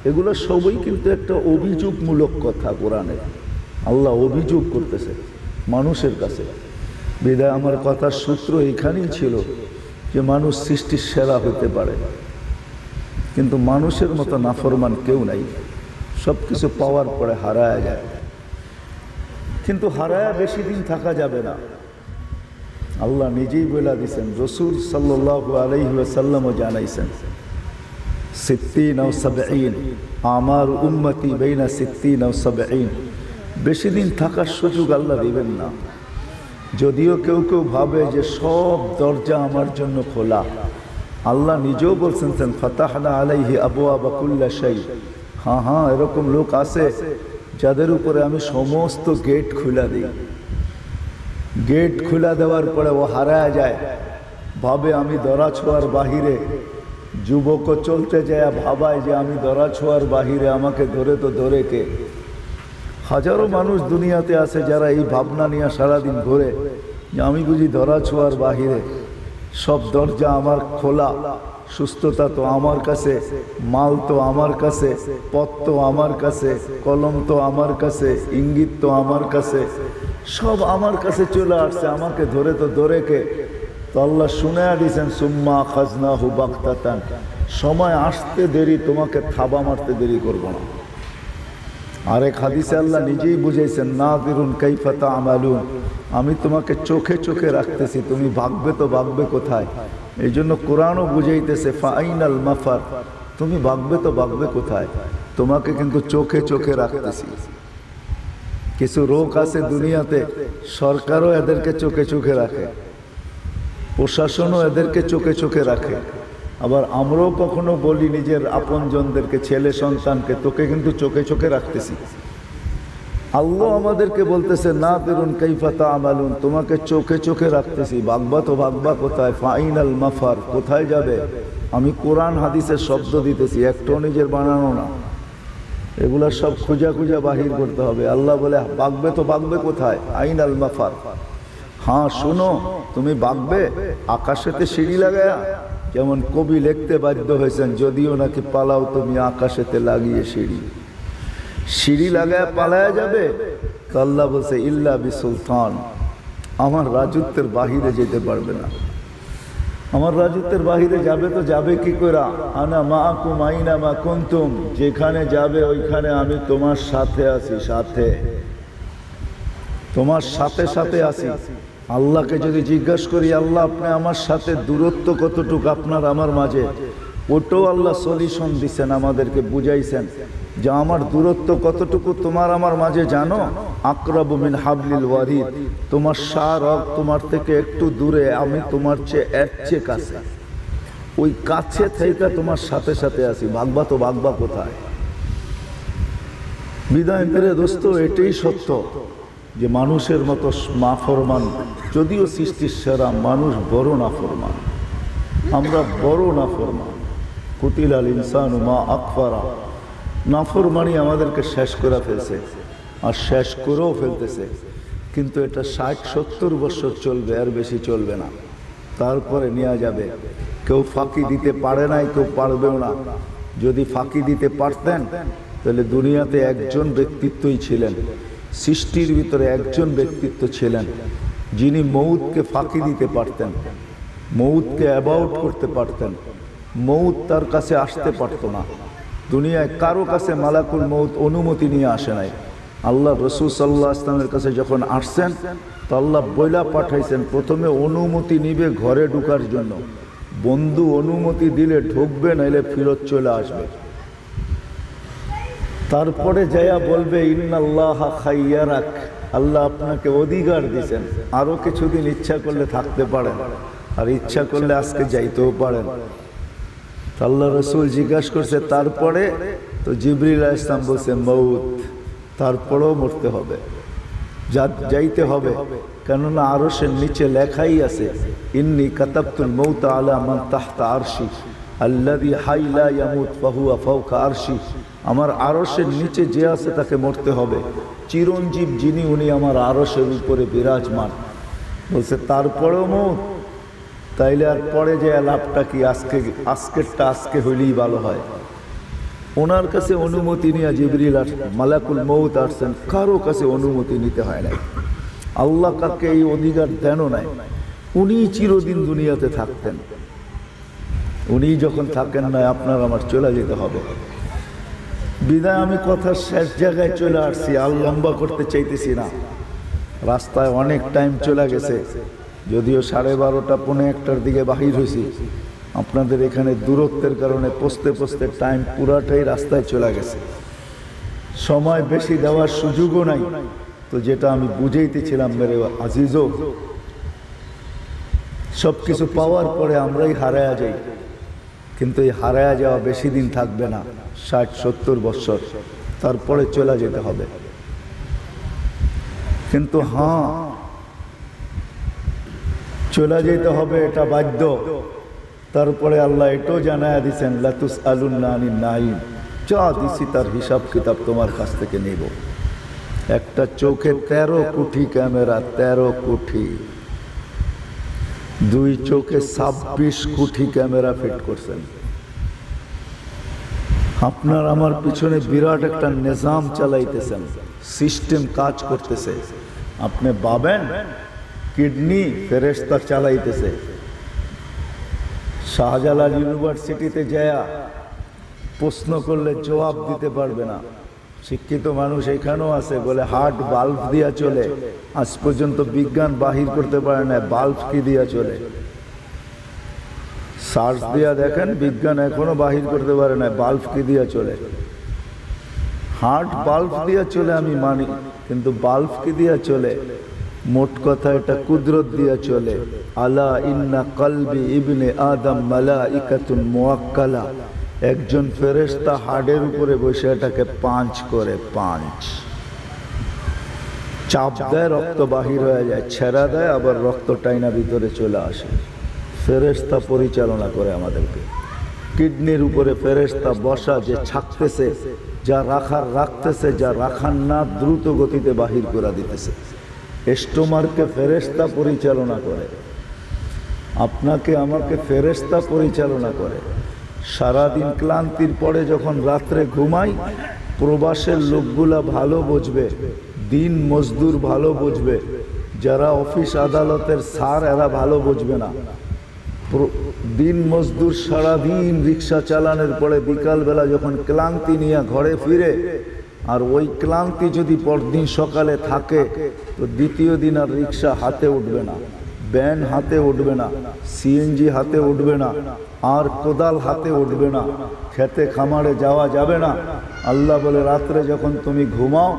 এগুলো সবই কিন্তু একটা অভিযোগমূলক কথা কোরআনে। আল্লাহ অভিযোগ করতেছে মানুষের কাছে। বিদায় আমার কথার সূত্র এখানেই ছিল যে মানুষ সৃষ্টির সেরা হতে পারে, কিন্তু মানুষের মতো নাফরমান কেউ নাই। সব কিছু পাওয়ার পরে হারায়া যায়, কিন্তু হারায়া বেশি দিন থাকা যাবে না। আল্লাহ নিজেই বলে দিয়েছেন, রসুল সাল্লাল্লাহু আলাইহি ওয়াসাল্লামও জানাইছেন, 60 আও 70, আমার উম্মতি বাইনা 60 আও 70। বেশি দিন থাকার সুযোগ আল্লাহ দিবেন না। যদিও কেউ কেউ ভাবে যে সব দরজা আমার জন্য খোলা, আল্লাহ নিজেও বলছেন ফাতাহনা আলাইহি আবওয়াবা কুল্লি শাই। হ্যাঁ, এরকম লোক আছে যাদের উপরে আমি সমস্ত গেট খুলে দিই। গেট খুলে দেওয়ার পরে ও হারায় যায়, ভাবে আমি দরা ছোঁয়ার বাহিরে। যুবকও চলতে যায় ভাবায় যে আমি দরা ছোঁয়ার বাহিরে, আমাকে ধরে তো ধরে কে। হাজারো মানুষ দুনিয়াতে আছে যারা এই ভাবনা নিয়ে সারাদিন ঘোরে যে আমি বুঝি ধরা ছোঁয়ার বাহিরে, সব দরজা আমার খোলা, সুস্থতা তো আমার কাছে, মাল তো আমার কাছে, পথ তো আমার কাছে, কলম তো আমার কাছে, ইঙ্গিত তো আমার কাছে, সব আমার কাছে চলে আসছে, আমাকে ধরে তো ধরে কে। তো আল্লাহ শুনে দিয়েছেন, সুম্মা খাজনাহু বাগতাতান, সময় আসতে দেরি, তোমাকে থাবা মারতে দেরি করবো না। আরেক হাদিসে আল্লাহ নিজেই বুঝাইছেন, নাযিরুন কাইফা তা'মালুন, আমি তোমাকে চোখে চোখে রাখতেছি, তুমি ভাগবে তো ভাগবে কোথায়। এই জন্য কোরআনও বুঝাইতেছে, ফাআইনাল মাফার, তুমি ভাগবে তো ভাগবে কোথায়, তোমাকে কিন্তু চোখে চোখে রাখতেছি। কিছু রোগ আছে দুনিয়াতে, সরকারও এদেরকে চোখে চোখে রাখে, প্রশাসনও এদেরকে চোখে চোখে রাখে। আবার আমরাও কখনো বলি নিজের আপনজনদেরকে, ছেলে সন্তানকে, তোকে কিন্তু চোখে চোখে রাখতেছি। আল্লাহ আমাদেরকে বলতেছে, নাযিরুন কাইফা তা'মালুন, তোমাকে চোখে চোখে রাখতেছি, ভাগবা তো ভাগবা কোথায়, ফাইনাল মাফার, কোথায় যাবে। আমি কোরআন হাদিসের শব্দ দিতেছি, একটাও নিজের বানানো না, এগুলা সব খুঁজা খুঁজা বাহির করতে হবে। আল্লাহ বলে, ভাগবে তো ভাগবে কোথায়, আইনাল মাফার। হ্যাঁ শুনো, তুমি ভাগবে আকাশেতে সিঁড়ি লাগায়া, যেমন কবি লিখতে বাধ্য হয়েছেন, যদিও নাকি পালাও তুমি আকাশেতে লাগিয়ে সিঁড়ি, সিঁড়ি লাগায় পালায়া যাবে। তো আল্লাহ বলছে, ইল্লা বিসুলতান, আমার রাজত্বের বাহিরে যেতে পারবে না। আমার রাজত্বের বাহিরে যাবে তো যাবে কি করে, আনা মাআকুম আইনা মা কুনতুম, যেখানে যাবে ওইখানে আমি তোমার সাথে আছি, সাথে, তোমার সাথে সাথে আছি। আল্লাহকে যদি জিজ্ঞাসা করি, আল্লাহ আপনি আমার সাথে দূরত্ব কতটুকু আপনার আমার মাঝে, ওটাও আল্লাহ সলিউশন দিচ্ছেন, আমাদেরকে বুঝাইছেন যে আমার দূরত্ব কতটুকু তোমার আমার মাঝে জানো, আকরাবু মিন হাবলিল ওয়ারিদ, তোমার শারক তোমার থেকে একটু দূরে, আমি তোমার চেয়ে এর চেয়ে কাছে, ওই কাছে থেকে তোমার সাথে সাথে আছি, ভাগবা তো ভাগবা কোথায়। বিদায় মেরে দোস্ত, এটাই সত্য যে মানুষের মতো নাফরমান, যদিও সৃষ্টির সেরা, মানুষ বড় নাফরমান, আমরা বড় নাফরমান। কুতিলাল ইনসানু মা আকফারা, নাফরমানি আমাদেরকে শেষ করে ফেলছে, আর শেষ করেও ফেলতেছে। কিন্তু এটা 60-70 বছর চলবে, আর বেশি চলবে না, তারপরে নেওয়া যাবে। কেউ ফাঁকি দিতে পারে নাই, কেউ পারবেও না। যদি ফাঁকি দিতে পারতেন তাহলে দুনিয়াতে একজন ব্যক্তিত্বই ছিলেন, সৃষ্টির ভিতরে একজন ব্যক্তিত্ব ছিলেন যিনি মৌতকে ফাঁকি দিতে পারতেন, মৌতকে অ্যাবাউট করতে পারতেন। মৌত তার কাছে আসতে পারত না, দুনিয়ায় কারো কাছে মালাকুল মৌত অনুমতি নিয়ে আসে নাই। আল্লাহ রসুল সাল্লাল্লাহু আলাইহি ওয়াসাল্লামের কাছে যখন আসছেন, তো আল্লাহ বইলা পাঠাইছেন, প্রথমে অনুমতি নিবে ঘরে ঢুকার জন্য, বন্ধু অনুমতি দিলে ঢুকবে, নাইলে ফিরত চলে আসবে। তারপরে যাইয়া বলবে, ইন্নাল্লাহা খাইয়ারাক, আল্লাহ আপনাকে অধিকার দিয়েছেন, আরো কিছুদিন ইচ্ছা করলে থাকতে পারেন, আর ইচ্ছা করলে আজকে যাইতেও পারেন। আল্লাহ রসুল জিজ্ঞাসা করছে তারপরে, তো জিবরিল আলাইহিস সালাম বলছে মৌত, তারপরেও মরতে হবে, যাইতে হবে, কেননা আরশের নিচে লেখাই আছে, ইন্নী কাতাবতুল মৌতা আলা মান তাহতা আরশি, আল্লাযী হাই লা ইয়ামুত ফাহুয়া ফাওকা আরশি, আমার আরশের নিচে যে আছে তাকে মরতে হবে। চিরঞ্জীব যিনি, উনি আমার আরশের উপরে বিরাজমান। বলছে তারপরেও মৌত, তাইলে আর পরে যে লাভটা কি? আজকেরটা আজকে হইলেই ভালো হয়। ওনার কাছে অনুমতি নিয়ে জিবরিল আর মালাকুল মৌত আসছেন, কারো কাছে অনুমতি নিতে হয় না। আল্লাহ কাকে এই অধিকার দেনও নাই। উনি চিরদিন দুনিয়াতে থাকতেন, উনি যখন থাকেন না আপনার আমার চলে যেতে হবে। বিদায় আমি কথার শেষ জায়গায় চলে আসছি, আর লম্বা করতে চাইতেছি না। রাস্তায় অনেক টাইম চলে গেছে, যদিও 12:30 পৌনে 1টার দিকে বাহির হয়েছি। আপনাদের এখানে দূরত্বের কারণে পৌঁছতে পৌঁছতে টাইম পুরাটাই রাস্তায় চলে গেছে, সময় বেশি দেওয়ার সুযোগও নাই। তো যেটা আমি বুঝাইতেছিলাম মেরে আজিজও, সব কিছু পাওয়ার পরে আমরাই হারায়া যাই, কিন্তু এই হারায়া যাওয়া বেশি দিন থাকবে না, 60-70 বছর, তারপরে চলে যেতে হবে। কিন্তু হ্যাঁ, চলে যেতে হবে, এটা বাধ্য। তারপরে আল্লাহ এটাও জানায়া দিছেন, লা তুসআলুন্না আনিন নাঈম, যা দিছি তার হিসাব কিতাব তোমার কাছ থেকে নেব। একটা চোখে 13 কোটি ক্যামেরা, 13 কোটি, 2 চোখে 26 কোটি ক্যামেরা ফিট করছেন। আপনার আমার পিছনে বিরাট একটা নিজাম চালাইতেছেন, সিস্টেম কাজ করতেছে। আপনি ভাবেন কিডনি ফেরেশতা চালাইতেছে। শাহজালাল ইউনিভার্সিটিতে যায়া প্রশ্ন করলে জবাব দিতে পারবে না। শিক্ষিত মানুষ এখানেও আছে, বলে হার্ট বাল্ব দিয়া চলে। আজ পর্যন্ত বিজ্ঞান বাহির করতে পারে না বাল্ব কি দিয়া চলে। সার্চ দিয়া দেখেন, বিজ্ঞান এখনো বাহির করতে পারে না বাল্ব কি দিয়া চলে। হার্ট বাল্ব দিয়া চলে আমি মানি, কিন্তু বাল্ব কি দিয়া চলে? মোট কথা এটা কুদরত দিয়া চলে। আলা ইন্না কলবি ইবনে আদম মালাইকাতুন মুআক্কালা, একজন ফেরেশতা হাড়ের উপরে বসে এটাকে পাঁচ করে, পাঁচ চাপ দেয়, রক্ত বাহির হয়ে যায়, ছেড়া দেয়, আবার রক্ত টাইনা ভিতরে চলে আসে। ফেরেশতা পরিচালনা করে আমাদেরকে। কিডনির উপরে ফেরেশতা বসা, যে ছাকতেছে, যা রাখার রাখতেছে, যা রাখার না দ্রুত গতিতে বাহির করে দিতেছে। স্টোমারকে ফেরেশতা পরিচালনা করে, আপনাকে আমাকে ফেরেশতা পরিচালনা করে। সারাদিন ক্লান্তির পরে যখন রাত্রে ঘুমাই, প্রবাসের লোকগুলা ভালো বুঝবে, দিন মজদুর ভালো বুঝবে, যারা অফিস আদালতের স্যার এরা ভালো বুঝবে না। দিন মজদুর সারাদিন রিক্সা চালানোর পরে বিকালবেলা যখন ক্লান্তি নিয়ে ঘরে ফিরে, আর ওই ক্লান্তি যদি পরদিন সকালে থাকে, তো দ্বিতীয় দিন আর রিক্সা হাতে উঠবে না, ব্যান হাতে উঠবে না, সিএনজি হাতে উঠবে না, আর কোদাল হাতে উঠবে না, খেতে খামারে যাওয়া যাবে না। আল্লাহ বলে, রাত্রে যখন তুমি ঘুমাও,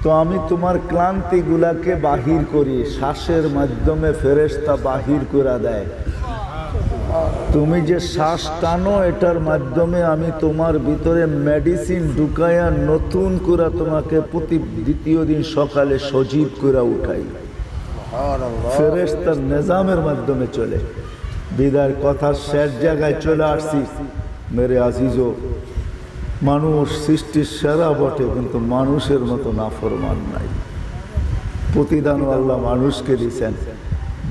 তো আমি তোমার ক্লান্তিগুলাকে বাহির করি, শ্বাসের মাধ্যমে ফেরেশতা বাহির করে দেয়। তুমি যে শ্বাস টানো, এটার মাধ্যমে আমি তোমার ভিতরে মেডিসিন ঢুকাইয়া নতুন করে তোমাকে প্রতি দ্বিতীয় দিন সকালে সজীব করে উঠাই। ফেরেশতার নিজামের মাধ্যমে চলে। বিদায়ের কথার শেষ জায়গায় চলে আসছি মেরে আজিজো। মানুষ সৃষ্টির সেরা বটে, কিন্তু মানুষের মতো নাফরমান নাই। প্রতিদানও আল্লাহ মানুষকে দিছেন,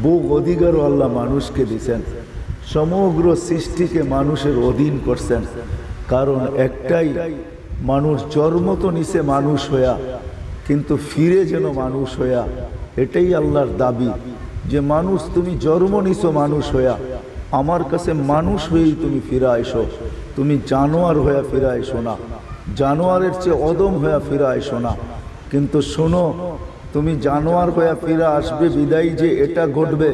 ভোগ অধিকারও আল্লাহ মানুষকে দিছেন, সমগ্র সৃষ্টিকে মানুষের অধীন করছেন। কারণ একটাই, মানুষ জন্ম তো নিছে মানুষ হইয়া, কিন্তু ফিরে যেন মানুষ হইয়া। এটাই আল্লাহর দাবি, যে মানুষ তুমি জন্ম নিছো মানুষ হইয়া, আমার কাছে মানুষ হয়েই তুমি ফিরে আইসো। তুমি জানোয়ার হইয়া ফিরে আইসো না, জানোয়ারের চেয়ে অদম হইয়া ফিরে আইসো না। কিন্তু শোনো, তুমি জানোয়ার হইয়া ফিরে আসবে বিদায়ী যে এটা ঘটবে,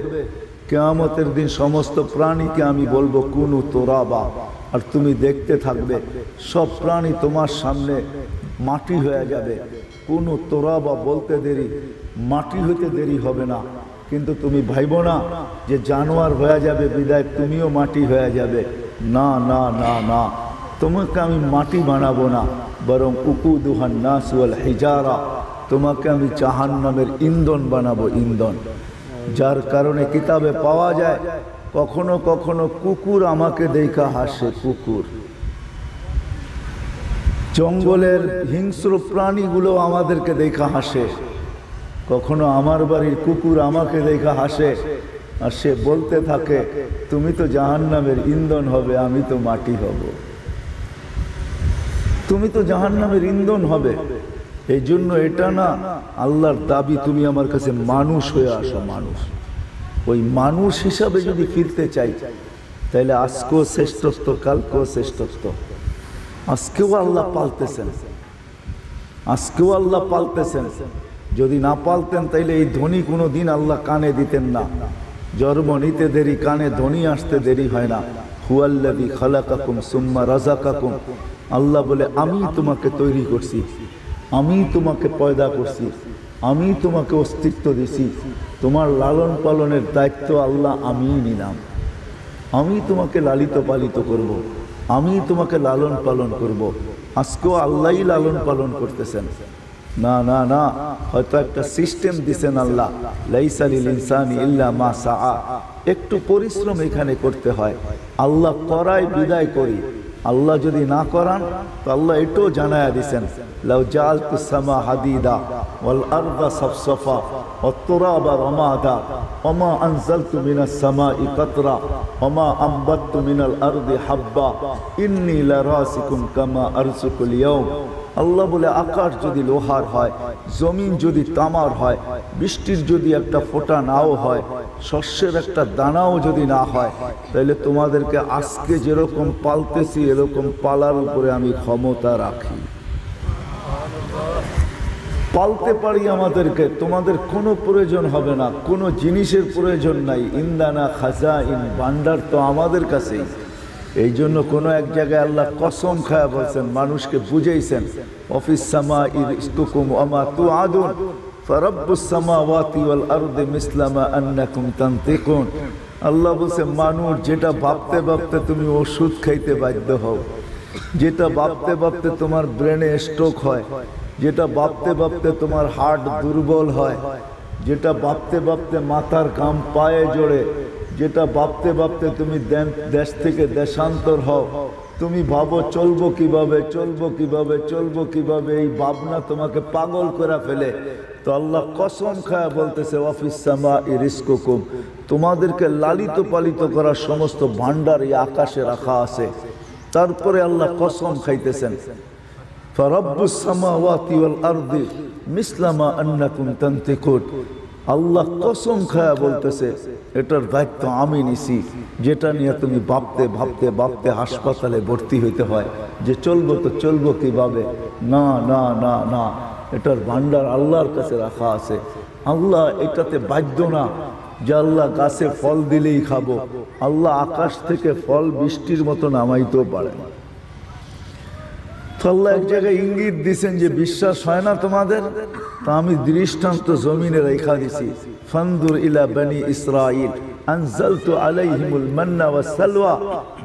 কিয়ামতের দিন সমস্ত প্রাণীকে আমি বলবো কুনু তোরাবা, আর তুমি দেখতে থাকবে সব প্রাণী তোমার সামনে মাটি হয়ে যাবে। কুনু তোরাবা বলতে দেরি, মাটি হইতে দেরি হবে না। কিন্তু তুমি ভাইবো না যে জানোয়ার হয়ে যাবে বিদায় তুমিও মাটি হয়ে যাবে। না না না না, তোমাকে আমি মাটি বানাবো না, বরং উকুদুহান নাস ওয়াল হিজারা, তোমাকে আমি জাহান্নামের ইন্ধন বানাবো, ইন্ধন। যার কারণে কিতাবে পাওয়া যায় কখনো কখনো কুকুর আমাকে দেখা হাসে। কুকুর, জঙ্গলের হিংস্র প্রাণীগুলো আমাদেরকে দেখা হাসে। কখনো আমার বাড়ির কুকুর আমাকে দেখা হাসে, আর সে বলতে থাকে তুমি তো জাহান্নামের ইন্ধন হবে, আমি তো মাটি হব। তুমি তো জাহান্নামের ইন্ধন হবে। এই জন্য এটা না আল্লাহর দাবি, তুমি আমার কাছে মানুষ হয়ে আসো। মানুষ, ওই মানুষ হিসাবে যদি ফিরতে চাই তাহলে আজকেও শ্রেষ্ঠত্ব, কালকেও শ্রেষ্ঠত্ব। আজকেও আল্লাহ পালতেছেন, আজকেও আল্লাহ পালতেছেন। যদি না পালতেন তাইলে এই ধ্বনি কোনো দিন আল্লাহ কানে দিতেন না। জন্ম নিতে দেরি, কানে ধ্বনি আসতে দেরি হয় না। হুয়াল্লাযী খালাকাকুম সুম্মা রাযাকাকুম। আল্লাহ বলে আমি তোমাকে তৈরি করছি, আমি তোমাকে পয়দা করছি, আমি তোমাকে অস্তিত্ব দিছি। তোমার লালন পালনের দায়িত্ব আল্লাহ আমিই নিলাম। আমি তোমাকে লালিত পালিত করব, আমি তোমাকে লালন পালন করব। আজকেও আল্লাহই লালন পালন করতেছেন। না না না, হয়তো একটা সিস্টেম দিছেন আল্লাহ, লাইসা লিল ইনসানি ইল্লা মা সাআ। একটু পরিশ্রম এখানে করতে হয়। আল্লাহ করায় বিদায় করি, আল্লাহ যদি না করান তো আল্লাহ এটাও জানায়া দিছেন, লাউ জাআলতুস সামা হাদিদা ওয়াল আরদা সাফসাফা ওয়াত তুরাবা রামাদা ওমা আনজালতু মিনাস সামাই কাতরা ওমা আমবাততু মিনাল আরদি হাব্বা ইন্নী লারাসিকুম কামা আরসুকুল ইয়াউম। আল্লাহ বলে আকাশ যদি লোহার হয়, জমিন যদি তামার হয়, বৃষ্টির যদি একটা ফোঁটা নাও হয়, শস্যের একটা দানাও যদি না হয়, তাহলে তোমাদেরকে আজকে যেরকম পালতেছি এরকম পালার উপরে আমি ক্ষমতা রাখি। পালতে পারি আমাদেরকে, তোমাদের কোনো প্রয়োজন হবে না, কোনো জিনিসের প্রয়োজন নাই। ইন্দানা খাজাইন, ভান্ডার তো আমাদের কাছেই। এই জন্য কোনো এক জায়গায় আল্লাহ কসম খায়া বলছেন, মানুষকে বুঝাইছেন, অফিস সামাই রিজকুকুম ওয়া মা তুআদুন ফারাব্বুস সামাওয়াতি ওয়াল আরদি মিসলা মা আন্নাকুম তানতিকুন। আল্লাহ বলছে মানুষ যেটা ভাবতে ভাবতে তুমি ওষুধ খাইতে বাধ্য হও, যেটা ভাবতে ভাবতে তোমার ব্রেনে স্ট্রোক হয়, যেটা ভাবতে ভাবতে তোমার হার্ট দুর্বল হয়, যেটা ভাবতে ভাবতে মাথার ঘাম পায়ে জোড়ে, যেটা ভাবতে ভাবতে তুমি দেশ থেকে দেশান্তর হও, তুমি ভাবো চলবো কিভাবে, চলবো কিভাবে, চলবো কিভাবে, এই ভাবনা তোমাকে পাগল করে ফেলে। তো আল্লাহ কসম খায়া বলতেছে ওয়াফিস সামাই রিজকুকুম, তোমাদেরকে লালিত পালিত করার সমস্ত ভান্ডার এই আকাশে রাখা আছে। তারপরে আল্লাহ কসম খাইতেছেন, ফারাব্বুস সামাওয়াতি ওয়াল আরদি মিসলা মা আন্নাকুম তানতিকুন। আল্লাহ কসম খায়া বলতেছে এটার দায়িত্ব আমি নিছি। যেটা নিয়ে তুমি ভাবতে ভাবতে ভাবতে হাসপাতালে ভর্তি হইতে হয় যে চলবো তো চলবো কিভাবে, না না না না, এটার ভান্ডার আল্লাহর কাছে রাখা আছে। আল্লাহ এটাতে বাধ্য না যে আল্লাহ গাছে ফল দিলেই খাবো। আল্লাহ আকাশ থেকে ফল বৃষ্টির মতো নামাইতেও পারে না। আল্লাহ এক জায়গায় ইঙ্গিত দিছেন যে বিশ্বাস হয় না তোমাদের, তা আমি দৃষ্টান্ত জমিনে রেখা দিছি। ফানদুর ইলা বনি ইসরাইল আনজালতু আলাইহিমুল মান্না ওয়াস সালওয়া।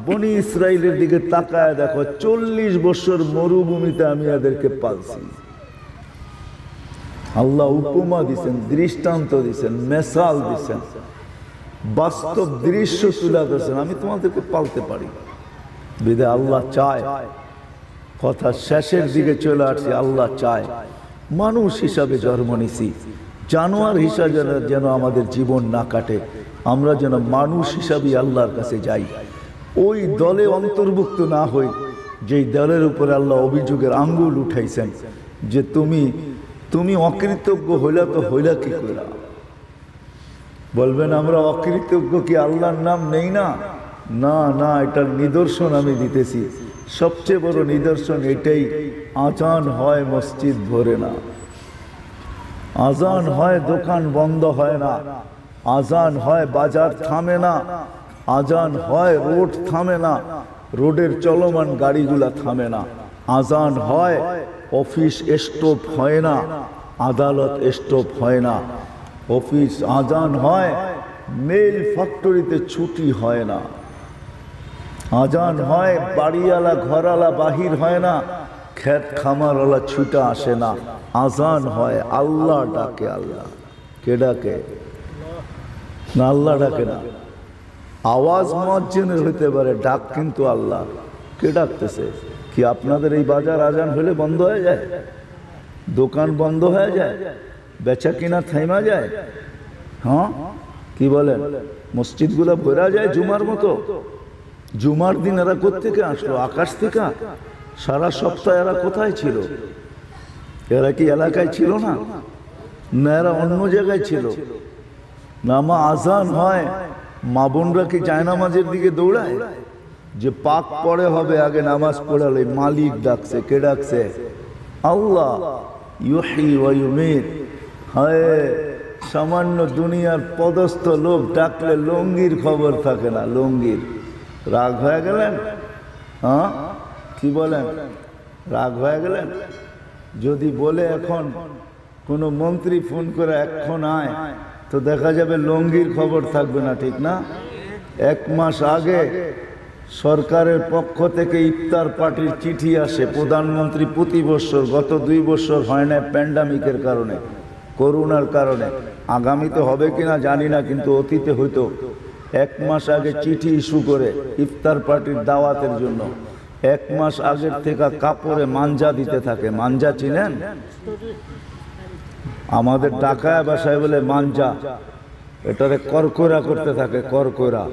বনি ইসরাইলের দিকে তাকায় দেখো, 40 বছর মরুভূমিতে আমি এদেরকে পালছি। আল্লাহ উপমা দিছেন, দৃষ্টান্ত দিছেন, মেসাল দিছেন, বাস্তব দৃশ্য তুলে ধরছেন, আমি তোমাদেরকে পালতে পারি। বিদে আল্লাহ চায়, কথা শেষের দিকে চলে আসছে, আল্লাহ চায় মানুষ হিসাবে জন্ম নিছি, জানোয়ার হিসাবে যেন আমাদের জীবন না কাটে, আমরা যেন মানুষ হিসাবে আল্লাহর কাছে যাই। ওই দলে অন্তর্ভুক্ত না হই যেই দলের উপরে আল্লাহ অভিযোগের আঙ্গুল উঠাইছেন যে তুমি অকৃতজ্ঞ হইলা, তো হইলা কি কইরা? বলবেন আমরা অকৃতজ্ঞ, কি আল্লাহর নাম নেই না? না না, এটার নিদর্শন আমি দিতেছি। সবচেয়ে বড় নিদর্শন এটাই, আজান হয় মসজিদ ভরে না, আজান হয় দোকান বন্ধ হয় না, আজান হয় বাজার থামে না, আজান হয় রোড থামে না, রোডের চলমান গাড়িগুলা থামে না, আজান হয় অফিস স্টপ হয় না, আদালত স্টপ হয় না, অফিস আজান হয়, মেল ফ্যাক্টরিতে ছুটি হয় না, আজান হয় বাড়িওয়ালা ঘরওয়ালা বাহির হয় না, ক্ষেত খামারওয়ালা ছুটা আসে না, আজান হয় আল্লাহ ডাকে। আল্লাহ কে ডাকে? না আল্লাহ ডাকে না। আওয়াজ মুয়াজ্জিনের হইতে পারে, ডাক কিন্তু আল্লাহ। কে ডাকতেছে? কি আপনাদের এই বাজার আজান হলে বন্ধ হয়ে যায়? দোকান বন্ধ হয়ে যায়? বেচা কিনা থাইমা যায়? হ্যাঁ, কি বলেন? মসজিদগুলো ভরা যায় জুমার মতো? জুমার দিন এরা কোত্থেকে আসলো? আকাশ থেকে? সারা সপ্তাহ এরা কোথায় ছিল? এরা কি এলাকায় ছিল না? না এরা অন্য জায়গায় ছিল? নামা আজান হয়, মা বোনরা কি জায়নামাজের দিকে দৌড়ায়? যে পাক পরে হবে আগে নামাজ পড়ালে। মালিক ডাকছে। কে ডাকছে? আল্লাহ। ইউহয়ী ওয়া ইউমীত। হায়, সামান্য দুনিয়ার পদস্থ লোক ডাকলে লঙ্গির খবর থাকে না। লঙ্গির রাগ হয়ে গেলেন? হ্যাঁ, কি বলেন? রাগ হয়ে গেলেন? যদি বলে এখন কোনো মন্ত্রী ফোন করে এখন আয়, তো দেখা যাবে লঙ্গির খবর থাকবে না, ঠিক না? 1 মাস আগে সরকারের পক্ষ থেকে ইফতার পার্টির চিঠি আসে। প্রধানমন্ত্রী প্রতি বছর, গত 2 বছর হয় না প্যান্ডামিকের কারণে, করোনার কারণে। আগামীতে হবে কিনা জানি না, কিন্তু অতীতে হইতো। 1 মাস আগে চিঠি ইস্যু করে ইফতার পার্টির দাওয়াতের জন্য। 1 মাস আগের থেকে কাপড়ে মাঞ্জা দিতে থাকে। মাঞ্জা চিনেন? আমাদের ঢাকায় ভাষায় বলে মাঞ্জা। এটারে করকরা করতে থাকে, করকরা।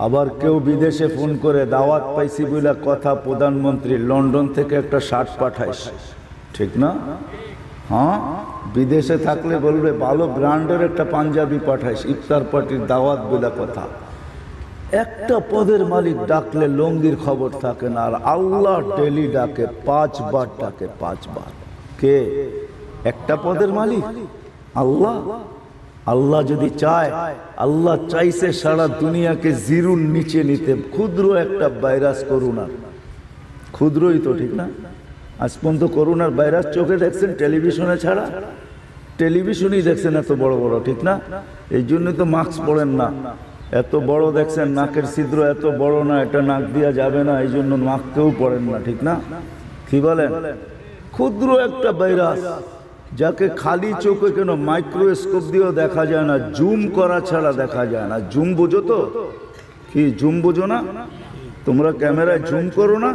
আবার কেউ বিদেশে ফোন করে দাওয়াত পাইছি বলে কথা, প্রধানমন্ত্রী লন্ডন থেকে একটা শার্ট পাঠাইস, ঠিক না? হ্যাঁ, বিদেশে থাকলে বলবে ভালো ব্র্যান্ডের একটা পাঞ্জাবি পাঠাইস, ইফতার পার্টির দাওয়াত বলে কথা। একটা পদের মালিক ডাকলে লঙ্গির খবর থাকে না। আর আল্লাহ ডেলি ডাকে, 5 বার ডাকে, 5 বার। কে? একটা পদের মালিক আল্লাহ। আল্লাহ যদি চায়, আল্লাহ চাইছে সারা দুনিয়াকে জিরুর নিচে নিতে। ক্ষুদ্র একটা ভাইরাস করোনা, ক্ষুদ্রই তো, ঠিক না? আজ পর্যন্ত করোনার ভাইরাস চোখে দেখছেন? টেলিভিশনে ছাড়া? টেলিভিশনই দেখছেন এত বড় বড়, ঠিক না? এই জন্যই তো মাস্ক পরেন না। এত বড় দেখছেন, নাকের ছিদ্র এত বড় না, এটা নাক দেওয়া যাবে না, এই জন্য মাস্ককেও পরেন না, ঠিক না? কি বলেন? ক্ষুদ্র একটা ভাইরাস, যাকে খালি চোখে কেন মাইক্রোস্কোপ দিয়েও দেখা যায় না, জুম করা ছাড়া দেখা যায় না। জুম বোঝো তো? কি জুম বোঝো না? তোমরা ক্যামেরায় জুম করো না?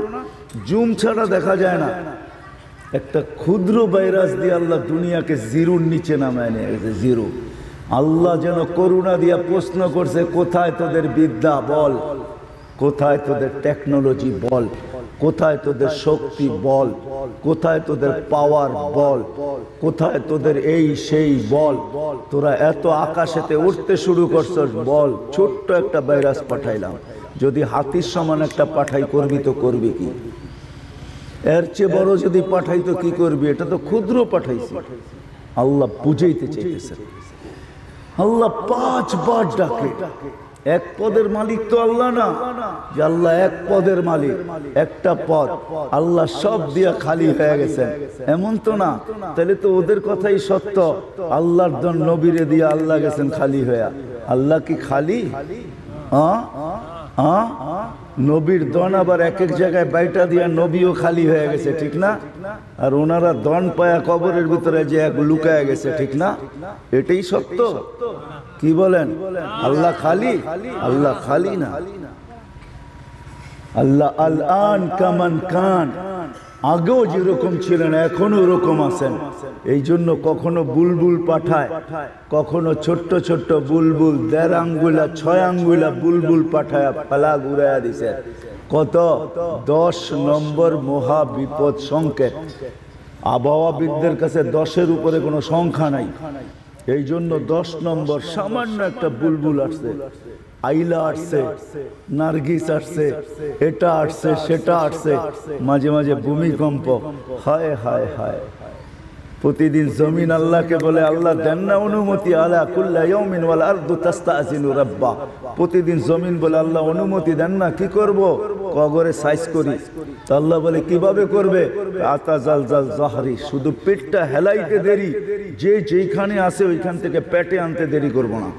জুম ছাড়া দেখা যায় না। একটা ক্ষুদ্র ভাইরাস দিয়ে আল্লাহ দুনিয়াকে জিরোর নিচে নামায় নিয়ে গেছে। জিরো। আল্লাহ যেন করুণা দিয়া প্রশ্ন করছে, কোথায় তোদের বিদ্যা বল, কোথায় তোদের টেকনোলজি বল, কোথায় তোদের শক্তি বল, কোথায় তোদের পাওয়ার বল, কোথায় তোদের এই সেই বল। তোরা এত আকাশেতে উঠতে শুরু করছস বল। ছোট্ট একটা ভাইরাস পাঠাইলাম, যদি হাতির সমান একটা পাঠাই করবি তো করবি কি? এর চেয়ে বড় যদি পাঠাই তো কি করবি? এটা তো ক্ষুদ্র পাঠাইছি। আল্লাহ বুঝাইতে চাইতেছেন। আল্লাহ 5 বার ডাকে। 1 পদের মালিক তো আল্লাহ না, যে আল্লাহ 1 পদের মালিক, একটা পদ। আল্লাহ সব দিয়া খালি হয়ে গেছেন এমন তো না। তাহলে তো ওদের কথাই সত্য, আল্লাহর জন নবীরে দিয়ে আল্লাহ গেছেন খালি হয়ে। আল্লাহ কি খালি? নবীর দন আবার এক এক জায়গায় বাইটা দিয়া নবীও খালি হয়ে গেছে, ঠিক না? আর ওনারা দন পায়া কবরের ভিতরে যে এক লুকায় গেছে, ঠিক না? এটাই সত্য। কি বলেন? আল্লাহ খালি? আল্লাহ খালি না। আল্লাহ আল আন কামান কান, আগেও যেরকম ছিলেন এখনো ওরকম আছেন। এই জন্য কখনো বুলবুল পাঠায়, কখনো ছোট্ট ছোট্ট বুলবুল 1.5 আঙ্গুলা 6 আঙ্গুলা বুলবুল পাঠায় পালা ঘুরাইয়া দিছে। কত? 10 নম্বর মহা বিপদ সংকেত। আবহাওয়াবিদদের কাছে 10-এর উপরে কোনো সংখ্যা নাই। এই জন্য 10 নম্বর সামান্য একটা বুলবুল আসছে, আইলা আসছে, নার্গিস আসছে, এটা আসছে, সেটা আসছে, মাঝে মাঝে ভূমিকম্প। হায় হায় হায়। প্রতিদিন জমিন আল্লাহকে বলে, আল্লাহ দেন না অনুমতি, আলা কুল্লা ইয়াউমিন ওয়াল আরদু তাস্তাযিনু রাব্বা। প্রতিদিন জমিন বলে, আল্লাহ অনুমতি দেন না, কি করব? কবরে সাইজ করি। তো আল্লাহ বলে, কিভাবে করবে? আতা জাল জাল জাহরি, শুধু পেটটা হেলাইতে দেরি, যে যেখানে আছে ওইখান থেকে পেটে আনতে দেরি করব না।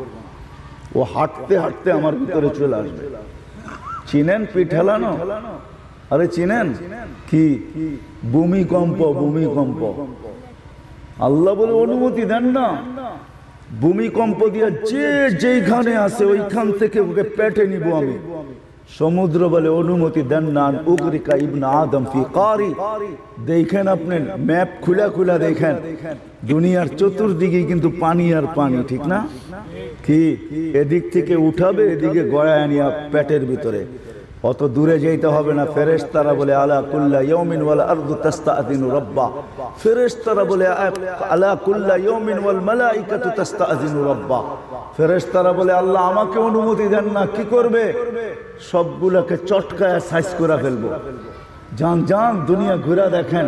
ও হাঁটতে হাঁটতে আমার ভিতরে চলে আসবে। চিনেন পিঠ হেলানো? আরে চিনেন কি? ভূমিকম্প। ভূমিকম্প। আল্লাহ বলে অনুমতি দেন না। ভূমিকম্প দিয়া যে যেইখানে আছে ওইখান থেকে ওকে পেটে নিব আমি। সমুদ্র বলে অনুমতি দেন না, উগরিকা ইবনা আদম ফি কারি। দেখেন আপনি ম্যাপ খুলা খুলা দেখেন, দুনিয়ার চতুর্দিকে কিন্তু পানি আর পানি, ঠিক না? কি এদিক থেকে উঠাবে, এদিকে গড়ায় আনিয়া পেটের ভিতরে। অত দূরে যেতে হবে না। ফেরেশতারা বলে আলা কুল্লা ইয়াউমিন ওয়াল আরদু তাস্তাআযিনু রাব্বা। ফেরেশতারা বলে আলা কুল্লা ইয়াউমিন ওয়াল মালাইকাতু তাস্তাআযিনু রাব্বা। ফেরেশতারা বলে আল্লাহ আমাকে অনুমতি দেন না, কি করবে? সবগুলোকে চটকায় সাইজ করে ফেলবো। যান যান দুনিয়া ঘুরে দেখেন,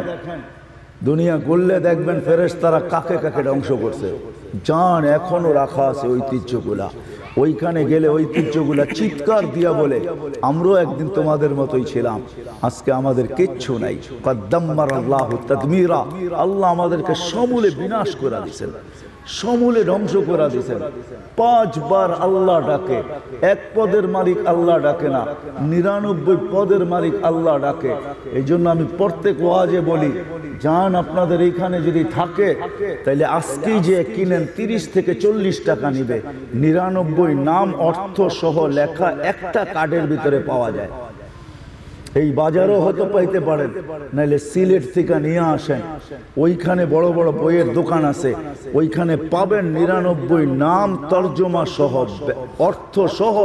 দুনিয়া ঘুরলে দেখবেন ফেরেশতারা কাকে কাকে ধ্বংস করছে। যান এখনো রাখা আছে ঐতিহ্যগুলা, ওইখানে গেলে ঐতিহ্যগুলা চিৎকার দিয়া বলে আমরাও একদিন তোমাদের মতোই ছিলাম, আজকে আমাদের কিচ্ছু নাই। কদ্দাম্মার আল্লাহু তাদমীরা, আল্লাহ আমাদেরকে সমূলে বিনাশ করে দিয়েছেন, সমূলে ধ্বংস করে দিয়েছেন। 5 বার আল্লাহ ডাকে, এক পদের মালিক আল্লাহ ডাকে না, 99 পদের মালিক আল্লাহ ডাকে। এই জন্য আমি প্রত্যেক ওয়াজে বলি, জান আপনাদের এইখানে যদি থাকে তাহলে আজকেই যে কিনেন 30 থেকে 40 টাকা নিবে। 99 নাম অর্থ সহ লেখা একটা কার্ডের ভিতরে পাওয়া যায়। এই বাজারও হয়তো পাইতে পারেন, নাইলে সিলেট থেকে নিয়ে আসেন, ওইখানে বড় বড় বইয়ের দোকান আছে, ওইখানে পাবেন 99 নাম তর্জমা সহ অর্থ সহ।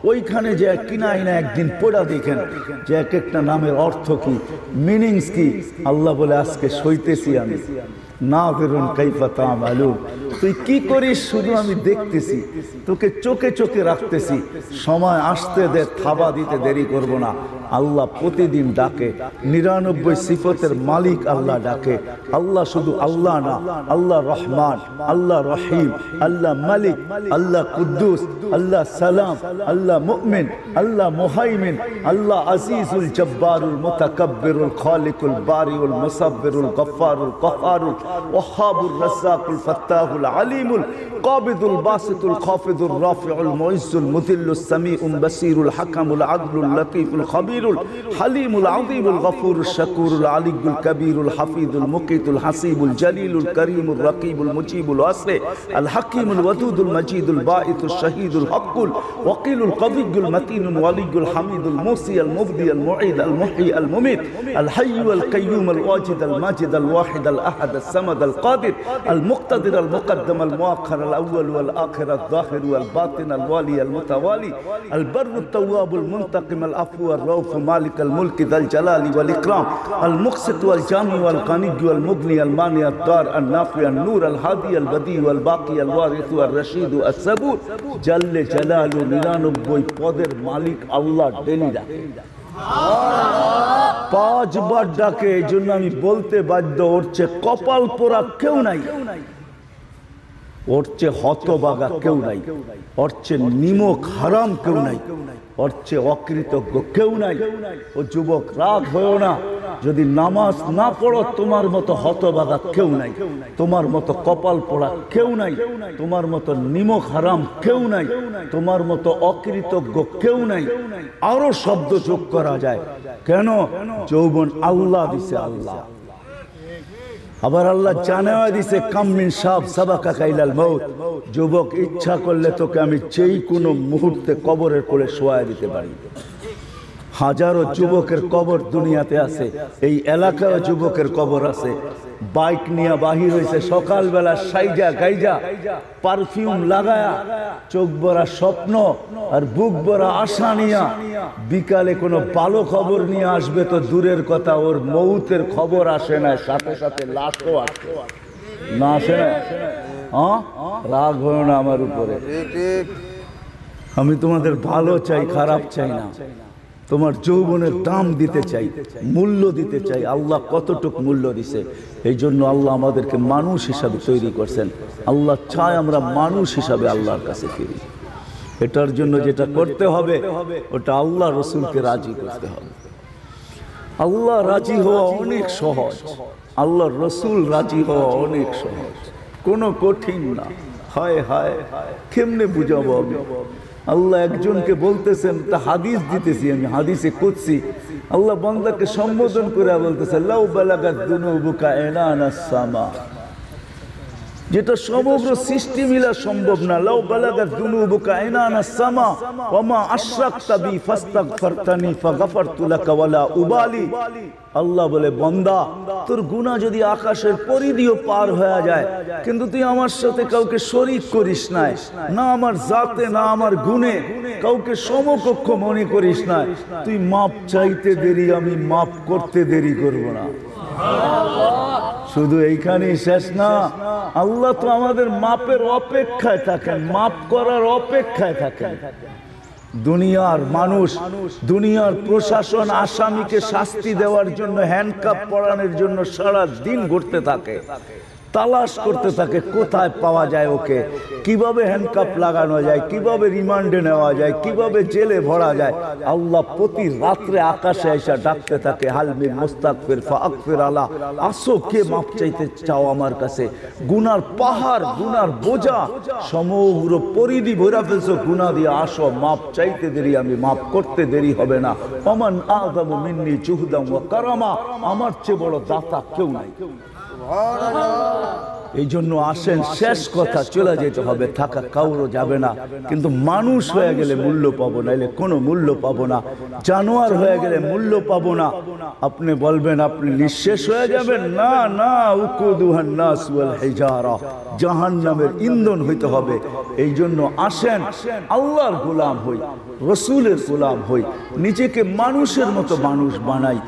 ওইখানে যে কিনা আইনা একদিন পড়া দেখেন যে এক একটা নামের অর্থ কি, মিনিংস কি। আল্লাহ বলে আজকে সইতেছি আমি, নাযিরুন কাইফা তা'মালুন। তুই কি করিস শুধু আমি দেখতেছি, তোকে চোখে চোখে রাখতেছি। সময় আসতে দে, থাবা দিতে দেরি করব না। আল্লাহ প্রতিদিন ডাকে, 99 সিফতের মালিক আল্লাহ ডাকে। আল্লাহ শুধু আল্লাহ না, আল্লাহ রহমান, আল্লাহ রহিম, আল্লাহ মালিক, আল্লাহ কুদ্দুস, আল্লাহ সালাম, আল্লাহ মুমিন, আল্লাহ মুহাইমিন, আল্লাহ আজিজুল জব্বারুল মুতাকাব্বিরুল খালিকুল বারিউল মুসাব্বিরুল গফফারুল কহারুল ওয়াহাবুর রাজ্জাকুল ফাত্তাহুল আলিমুল কাবিদুল বাসিতুল খাফিদুর রাফিউল মুইজ্জুল মুযিল্লুস সামিউল বাসিরুল হাকামুল আদলুল লতীফুল খাবীরুল হালিমুল আযীমুল গফুরুশ শাকুরুল আলিয়ুল কবীরুল হাফিজুল মুকিতুল হাসিবুল জলিলুল করিমুল রকিবুল মুজিবুল আসরে আল হাকিমুল ওয়াদুদুল মজিদুল বাঈতুশ শহীদুল হকুল ওয়াকিলুল কবিয়ুল মতিনুল ওয়ালিয়ুল হামিদুল মুসি আল মুবদি আল মুঈদ আল মুহয়ি আল মুমিত আল হাইয়্যু আল কাইয়্যুম আল ওয়াজিদ আল মাজিদ আল ওয়াহিদ আল আহাদ আল সামাদ আল কাদির আল মুক্তাদির আল মুকদ্দম আল মুআখ্খার আল আউয়াল ওয়াল আখির আল যাহির ওয়াল বাতিন আল ওয়ালি আল মুতাওয়ালি আল বাররু التواب المنتقم العفو الرؤوف مالك الملك ذا الجلال والإكرام المقسط والجامع والغني والمغني المانع الضار النافع النور الهادي البديع والباقي الوارث الرشيد الصبور جل جلاله 99 পদের মালিক আল্লাহ ডেলি ডাকে, 5 বার ডাকে। এই জন্য আমি বলতে বাধ্য, ওর চেয়ে কপাল পোড়া কেউ নাই, ওর চেয়ে হতবাগা কেউ নাই, ওর চেয়ে নিমক হারাম কেউ নাই, ওর চেয়ে অকৃতজ্ঞ কেউ নাই। ও যুবক রাগ হয়েও না, যদি নামাজ না পড়ো তোমার মতো হতবাগা কেউ নাই, তোমার মতো কপাল পোড়া কেউ নাই, তোমার মতো নিমক হারাম কেউ নাই, তোমার মতো অকৃতজ্ঞ কেউ নাই। আরো শব্দ যোগ করা যায়, কেন? যৌবন আল্লাহ দিছে, আল্লাহ। আবার আল্লাহ জানায়া দিছে কাম মিন শাব সাবাকা কাইলাল মাউত, যুবক ইচ্ছা করলে তোকে আমি যেই কোনো মুহূর্তে কবরের কোলে শোয়া দিতে পারি। হাজারো যুবকের কবর দুনিয়াতে আছে, এই এলাকায় যুবকের কবর আছে। বাইক নিয়ে বাহির হয়েছে সকালবেলা, সাইজা গাইজা পারফিউম লাগায়া, চোখ ভরা স্বপ্ন আর বুক ভরা আশা নিয়া, বিকালে কোনো ভালো খবর নিয়ে আসবে তো দূরের কথা, ওর মৌতের খবর আসে না, সাথে সাথে লাশও আসে না, আসে না। রাগ হয় না আমার উপরে, আমি তোমাদের ভালো চাই, খারাপ চাই না। তোমার যৌবনের দাম দিতে চাই, মূল্য দিতে চাই। আল্লাহ কতটুকু মূল্য দিছে, এই জন্য আল্লাহ আমাদেরকে মানুষ হিসাবে তৈরি করছেন। আল্লাহ চায় আমরা মানুষ হিসাবে আল্লাহর কাছে ফিরি। এটার জন্য যেটা করতে হবে ওটা আল্লাহ রসুলকে রাজি করতে হবে। আল্লাহ রাজি হওয়া অনেক সহজ, আল্লাহ রসুল রাজি হওয়া অনেক সহজ, কোনো কঠিন না। হায় হায়, কেমনে বুঝাবো আমি? আল্লাহ একজনকে বলতেছেন, তা হাদিস দিতেছি আমি, হাদিসে কুদসি আল্লাহ বান্দাকে সম্বোধন করে বলতেছে, লাউ বালাগাত দুনুবুকা ইনানাস সামা, যেটা সমগ্র সৃষ্টি মিলা সম্ভব না। লাউ বালাগাত যুনুবুকা ইনানাস সামা ওয়া মা আশরাকতা বি ফাস্তাগফারতানি ফাগফারতু লাকা ওয়ালা উবালি। আল্লাহ বলে, বান্দা তোর গুনাহ যদি আকাশের পরিধিও পার হয়ে যায়, কিন্তু তুই আমার সাথে কাউকে শরীক করিস না, না আমার জাতে না আমার গুণে কাউকে সমকক্ষ মনে করিস না, তুই মাপ চাইতে দেরি, আমি মাপ করতে দেরি করব না। শুধু এইখানেই শেষ না, আল্লাহ তো আমাদের মাপের অপেক্ষায় থাকেন, মাপ করার অপেক্ষায় থাকেন। দুনিয়ার মানুষ, দুনিয়ার প্রশাসন আসামিকে শাস্তি দেওয়ার জন্য, হ্যান্ডকাপ পরানোর জন্য সারা দিন ঘুরতে থাকে, তালাশ করতে থাকে কোথায় পাওয়া যায় ওকে, কিভাবে হ্যান্ডকাপ লাগানো যায়, কিভাবে রিমান্ডে নেওয়া যায়, কিভাবে জেলে ভরা যায়। আল্লাহ প্রতি রাত্রে আকাশে এসে ডাকতে থাকে, হালমিন মুস্তাগফির ফাগফির আলা, আসো কে মাপ চাইতে চাও আমার কাছে। গুনার পাহাড়, গুনার বোঝা সমগ্র পরিধি ভরা ফেলছো গুনাহ দিয়ে, আসো মাপ চাইতে দেরি, আমি মাপ করতে দেরি হবে না। ওমান আযামু মিন্নি জুহদাম ওয়া কারামা, আমার চেয়ে বড় দাতা কেউ নাই। এই জন্য আসেন, শেষ কথা, চলে যেতে হবে, থাকা কাউরও যাবে না, কিন্তু মানুষ হয়ে গেলে মূল্য পাবো না, এলে কোনো মূল্য পাবো না। জানোয়ার হয়ে গেলে মূল্য পাবো না। আপনি বলবেন আপনি নিঃশেষ হয়ে যাবেন, না না, উকুদুহান নাস ওয়াল হিজারা, জাহান্নামের ইন্ধন হইতে হবে। এই জন্য আসেন আল্লাহর গোলাম হই, রসুলের গোলাম হই, নিজেকে মানুষের মতো মানুষ বানাই।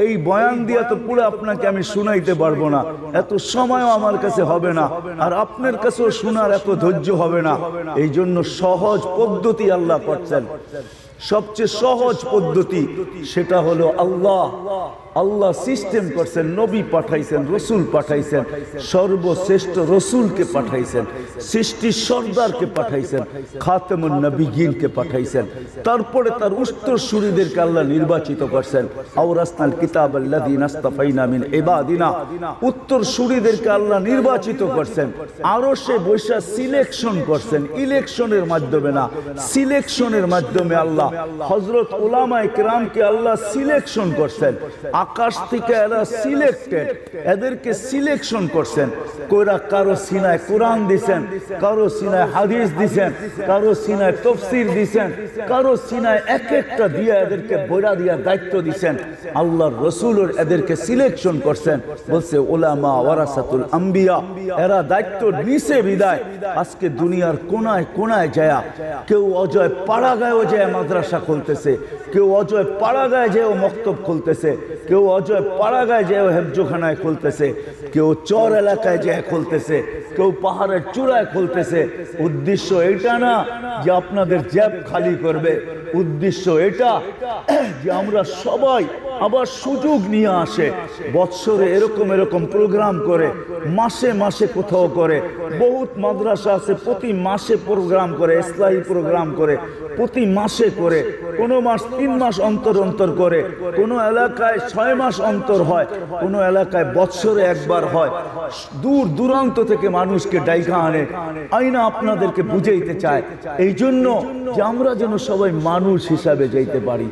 এই বয়ান দিয়া তো পুরো আপনাকে আমি শুনাইতে পারবো না, এত সময়ও আমার কাছে হবে না, আর আপনার কাছেও শোনার এত ধৈর্য হবে না। এই জন্য সহজ পদ্ধতি আল্লাহ করছেন, সবচেয়ে সহজ পদ্ধতি, সেটা হলো আল্লাহ সিস্টেম করছেন, নবী পাঠাইছেন, রসুল পাঠাইছেন, সর্বশ্রেষ্ঠ রসুলকে পাঠাইছেন, সৃষ্টির সর্দারকে পাঠাইছেন, খাতেমুন নবিয়্যিনকে পাঠাইছেন। তারপরে তার উত্তরসূরিদেরকে আল্লাহ নির্বাচিত করছেন, আওরাসনাল কিতাবাল্লাযীনা ইসতাফাইনা মিন ইবাদিনা, উত্তরসূরিদেরকে আল্লাহ নির্বাচিত করছেন। আরশে বসে সিলেকশন করছেন, ইলেকশনের মাধ্যমে না, সিলেকশনের মাধ্যমে আল্লাহ হযরত উলামায়ে কেরামকে আল্লাহ সিলেকশন করছেন। আকাশ থেকে এরা সিলেক্টেড, এদেরকে সিলেকশন করছেন। কইরা কারো সিনায় কোরআন দিছেন, কারো সিনায় হাদিস দিছেন, কারো সিনায় তাফসীর দিছেন, কারো সিনায় এক একটা দিয়ে এদেরকে বইরা দিয়া দায়িত্ব দিছেন। আল্লাহর রাসূলও এদেরকে সিলেকশন করছেন। বলছে উলামা ওয়ারাসাতুল আম্বিয়া, এরা দায়িত্ব নিছে বিদায় আজকে দুনিয়ার কোনায় কোনায় যায়, কেউ অজয় পাড়াগাঁও যায় মাদ্রাসা খুলতেছে, কেউ অজয় পাড়াগাঁয় যায় মক্তব খুলতেছে, কেউ অজয় পাড়াগাঁয় যায় হেফজোখানায় খুলতেছে, কেউ চর এলাকায় যায় খুলতেছে, কেউ পাহাড়ের চূড়ায় খুলতেছে। উদ্দেশ্য এটা না যে আপনাদের জ্যাব খালি করবে, উদ্দেশ্য এটা যে আমরা সবাই আবার সুযোগ নিয়ে আসে, বৎসরে এরকম এরকম প্রোগ্রাম করে, মাসে মাসে কোথাও করে, বহুত মাদ্রাসা আছে প্রতি মাসে প্রোগ্রাম করে, ইসলাহি প্রোগ্রাম করে প্রতি মাসে করে, কোনো মাস 3 মাস অন্তর অন্তর করে, কোনো এলাকায় 6 মাস অন্তর হয়, কোনো এলাকায় বৎসরে একবার হয়। দূর দূরান্ত থেকে মানুষকে ডাইকা আনে, আইনা আপনাদেরকে বুঝাইতে চায় এই জন্য যে আমরা যেন সবাই মানুষ হিসাবে যাইতে পারি।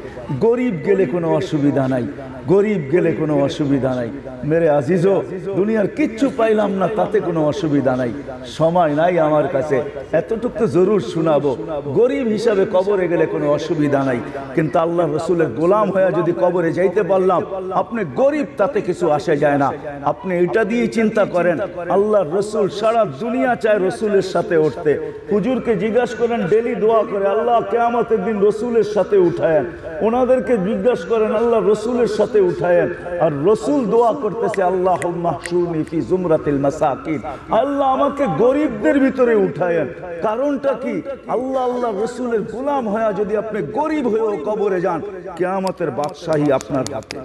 গরিব গেলে কোনো অসুবিধা নাই, গরিব গেলে কোনো অসুবিধা নাই। মেরে আজিজো, দুনিয়ার কিচ্ছু পাইলাম না তাতে কোনো অসুবিধা নাই, সময় নাই আমার কাছে, এতটুকু তো জরুর শোনাবো। গরিব হিসাবে কবরে গেলে কোনো অসুবিধা নাই, কিন্তু আল্লাহ রসুলের গোলাম হয়ে যদি কবরে যাইতে পারলাম, আপনি গরিব তাতে কিছু আসে যায় না। আপনি এটা দিয়ে চিন্তা করেন, আল্লাহ রসুল সারা দুনিয়া চায় রসুলের সাথে উঠতে। হুজুরকে জিজ্ঞাসা করেন, ডেলি দোয়া করে আল্লাহ কিয়ামতের দিন রসুলের সাথে উঠায়েন। ওনাদেরকে জিজ্ঞাসা করেন, আল্লাহ রসুলের সাথে উঠায়েন। আর রসুল দোয়া করতেছে, আল্লাহুম্মা হশুরনি ফি জুমরাতিল মাসাকিন, আল্লাহ আমাকে গরিবদের ভিতরে উঠায়েন। কারণটা কি? আল্লাহ রসুলের গোলাম হয়ে যদি আপনি গরিব হয়েও কবরে যান, কিয়ামতের বাদশাহী আপনার হাতে।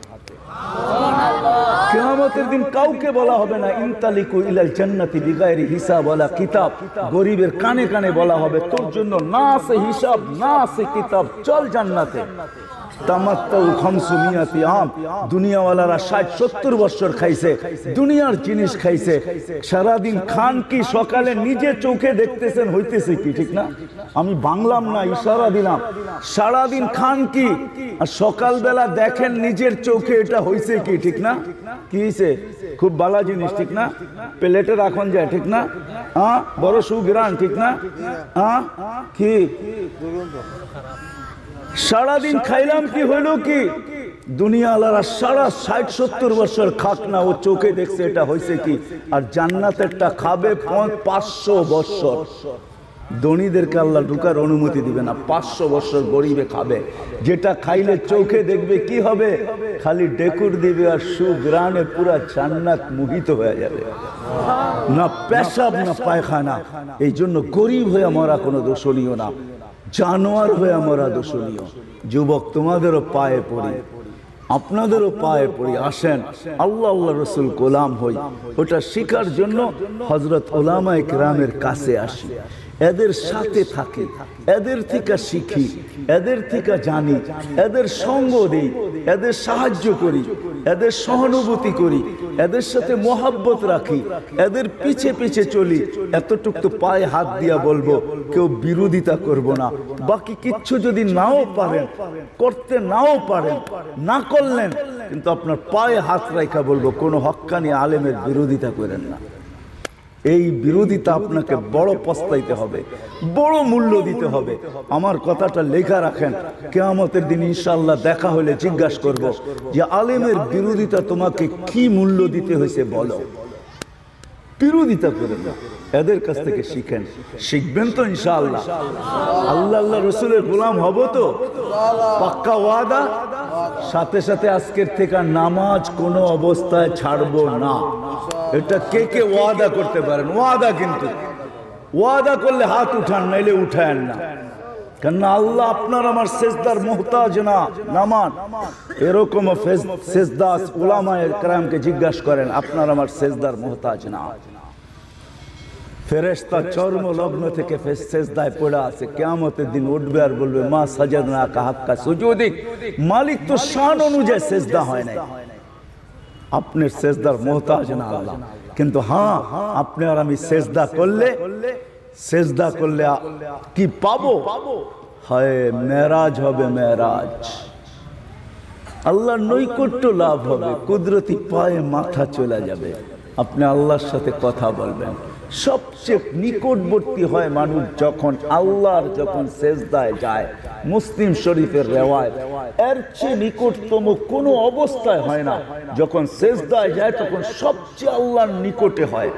কিয়ামতের দিন কাউকে বলা হবে না ইনতালিকু ইলাল জান্নাতি বিগাইরি হিসাব ওয়ালা কিতাব। গরিবের কানে কানে বলা হবে, তোর জন্য না আছে হিসাব, না আছে কিতাব, চল জান্নাতে। তামাত্তাউ 500 আম, দুনিয়াওয়ালারা 60-70 বছর খাইছে, দুনিয়ার জিনিস খাইছে, সারাদিন খান কি? সকালে নিজে চোখে দেখতেছেন হইতেছে কি, ঠিক না? আমি বাংলাম না, ইশারা দিলাম। সারাদিন খান কি আর সকালবেলা দেখেন নিজের চোখে এটা হইছে কি, ঠিক ঠিক না? কি হয়েছে? খুব ভালো জিনিস, ঠিক না? প্লেটে রাখন যায়, ঠিক না? হ্যাঁ, বড় সুগ্রান, ঠিক না? হ্যাঁ, কি সারাদিন খাইলাম কি হইল কি? দুনিয়া আলারা সারা 60-70 বছর খাক না, ও চোখে দেখছে এটা হয়েছে কি? আর জান্নাতেরটা খাবে 500 বছর। ধনীদেরকে আল্লাহ ঢুকার অনুমতি দিবে না, 500 বছর গরিবে খাবে। যেটা খাইলে চোখে দেখবে কি হবে? খালি ডেকুর দিবে আর সুগ্রানে পুরা জান্নাত মোহিত হয়ে যাবে, না পেশাব না পায়খানা। এই জন্য গরিব হয়ে মরা কোনো দোষণীয় না, জানোয়ার হয়ে মরা দোষণীয়। যুবক, তোমাদেরও পায়ে পড়ি, আপনাদেরও পায়ে পড়ি, আসেন আল্লাহ আল্লাহ রসুল গোলাম হই। ওটা শিখার জন্য হযরত উলামায়ে কেরামের কাছে আসি, এদের সাথে থাকি, এদের থেকে শিখি, এদের থেকে জানি, এদের সঙ্গ দিই, এদের সাহায্য করি, এদের সহানুভূতি করি, এদের সাথে মোহাব্বত রাখি, এদের পিছে পিছে চলি। এতটুক তো পায়ে হাত দিয়া বলবো, কেউ বিরোধিতা করব না। বাকি কিচ্ছু যদি নাও পারেন, করতে নাও পারেন, না করলেন, কিন্তু আপনার পায়ে হাত রাখা বলবো, কোনো হক্কানি আলেমের বিরোধিতা করেন না। এই বিরোধিতা আপনাকে বড় পস্তাইতে হবে, বড় মূল্য দিতে হবে। আমার কথাটা লেখা রাখেন, কিয়ামতের দিন ইনশাআল্লাহ দেখা হলে জিজ্ঞাসা করব যে আলেমের বিরোধিতা তোমাকে কি মূল্য দিতে হয়েছে বলো। বিরোধিতা করেন না, এদের কাছ থেকে শিখেন, শিখবেন তো ইনশাআল্লাহ। আল্লাহ আল্লাহ রসুলের গোলাম হব তো, পাক্কা ওয়াদা। সাথে সাথে আজকের থেকে নামাজ কোনো অবস্থায় ছাড়বো না। এটা কে কে ওয়াদা করতে পারেন? ওয়াদা, কিন্তু ওয়াদা করলে হাত উঠান, নাইলে উঠায়েন না। কেননা আল্লাহ আপনার আমার সেজদার মুহতাজ না, নামান। এরকম সেজদা উলামায়ে কেরামকে জিজ্ঞাসা করেন, আপনার আমার সেজদার মুহতাজ না। ফেরেশতা চর্ম লগ্ন থেকে সেজদায় পড়ে আছে, কিয়ামতের দিন উঠবে আর বলবে, মা সাজাদনাকা হাক্কা সুজুদিক। মালিক তো শান অনুযায়ী সেজদা হয় নাই, আপনার সেজদার মুহতাজ না আল্লাহ। কিন্তু হ্যাঁ, আপনি আর আমি সেজদা করলে কি পাবো? হয় মেরাজ হবে, মেরাজ। আল্লাহর নৈকট্য লাভ হবে, কুদরতি পায়ে মাথা চলে যাবে, আপনি আল্লাহর সাথে কথা বলবেন। সবচেয়ে নিকটবর্তী হয় মানুষ যখন সেজদায় যায়। মুসলিম শরীফের রেওয়ায়েত, এর চেয়ে নিকটতম কোনো অবস্থায় হয় না। যখন সেজদায় যায় তখন সবচেয়ে আল্লাহর নিকটে হয়,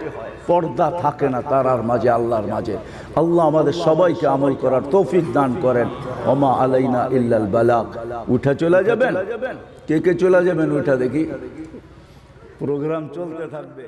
পর্দা থাকে না তারার মাঝে, আল্লাহর মাঝে। আল্লাহ আমাদের সবাইকে আমল করার তৌফিক দান করেন। ওমা আলাইনা ইল্লাল বালাগ। উঠে চলে যাবেন? কে কে চলে যাবেন? উঠা দেখি, প্রোগ্রাম চলতে থাকবে।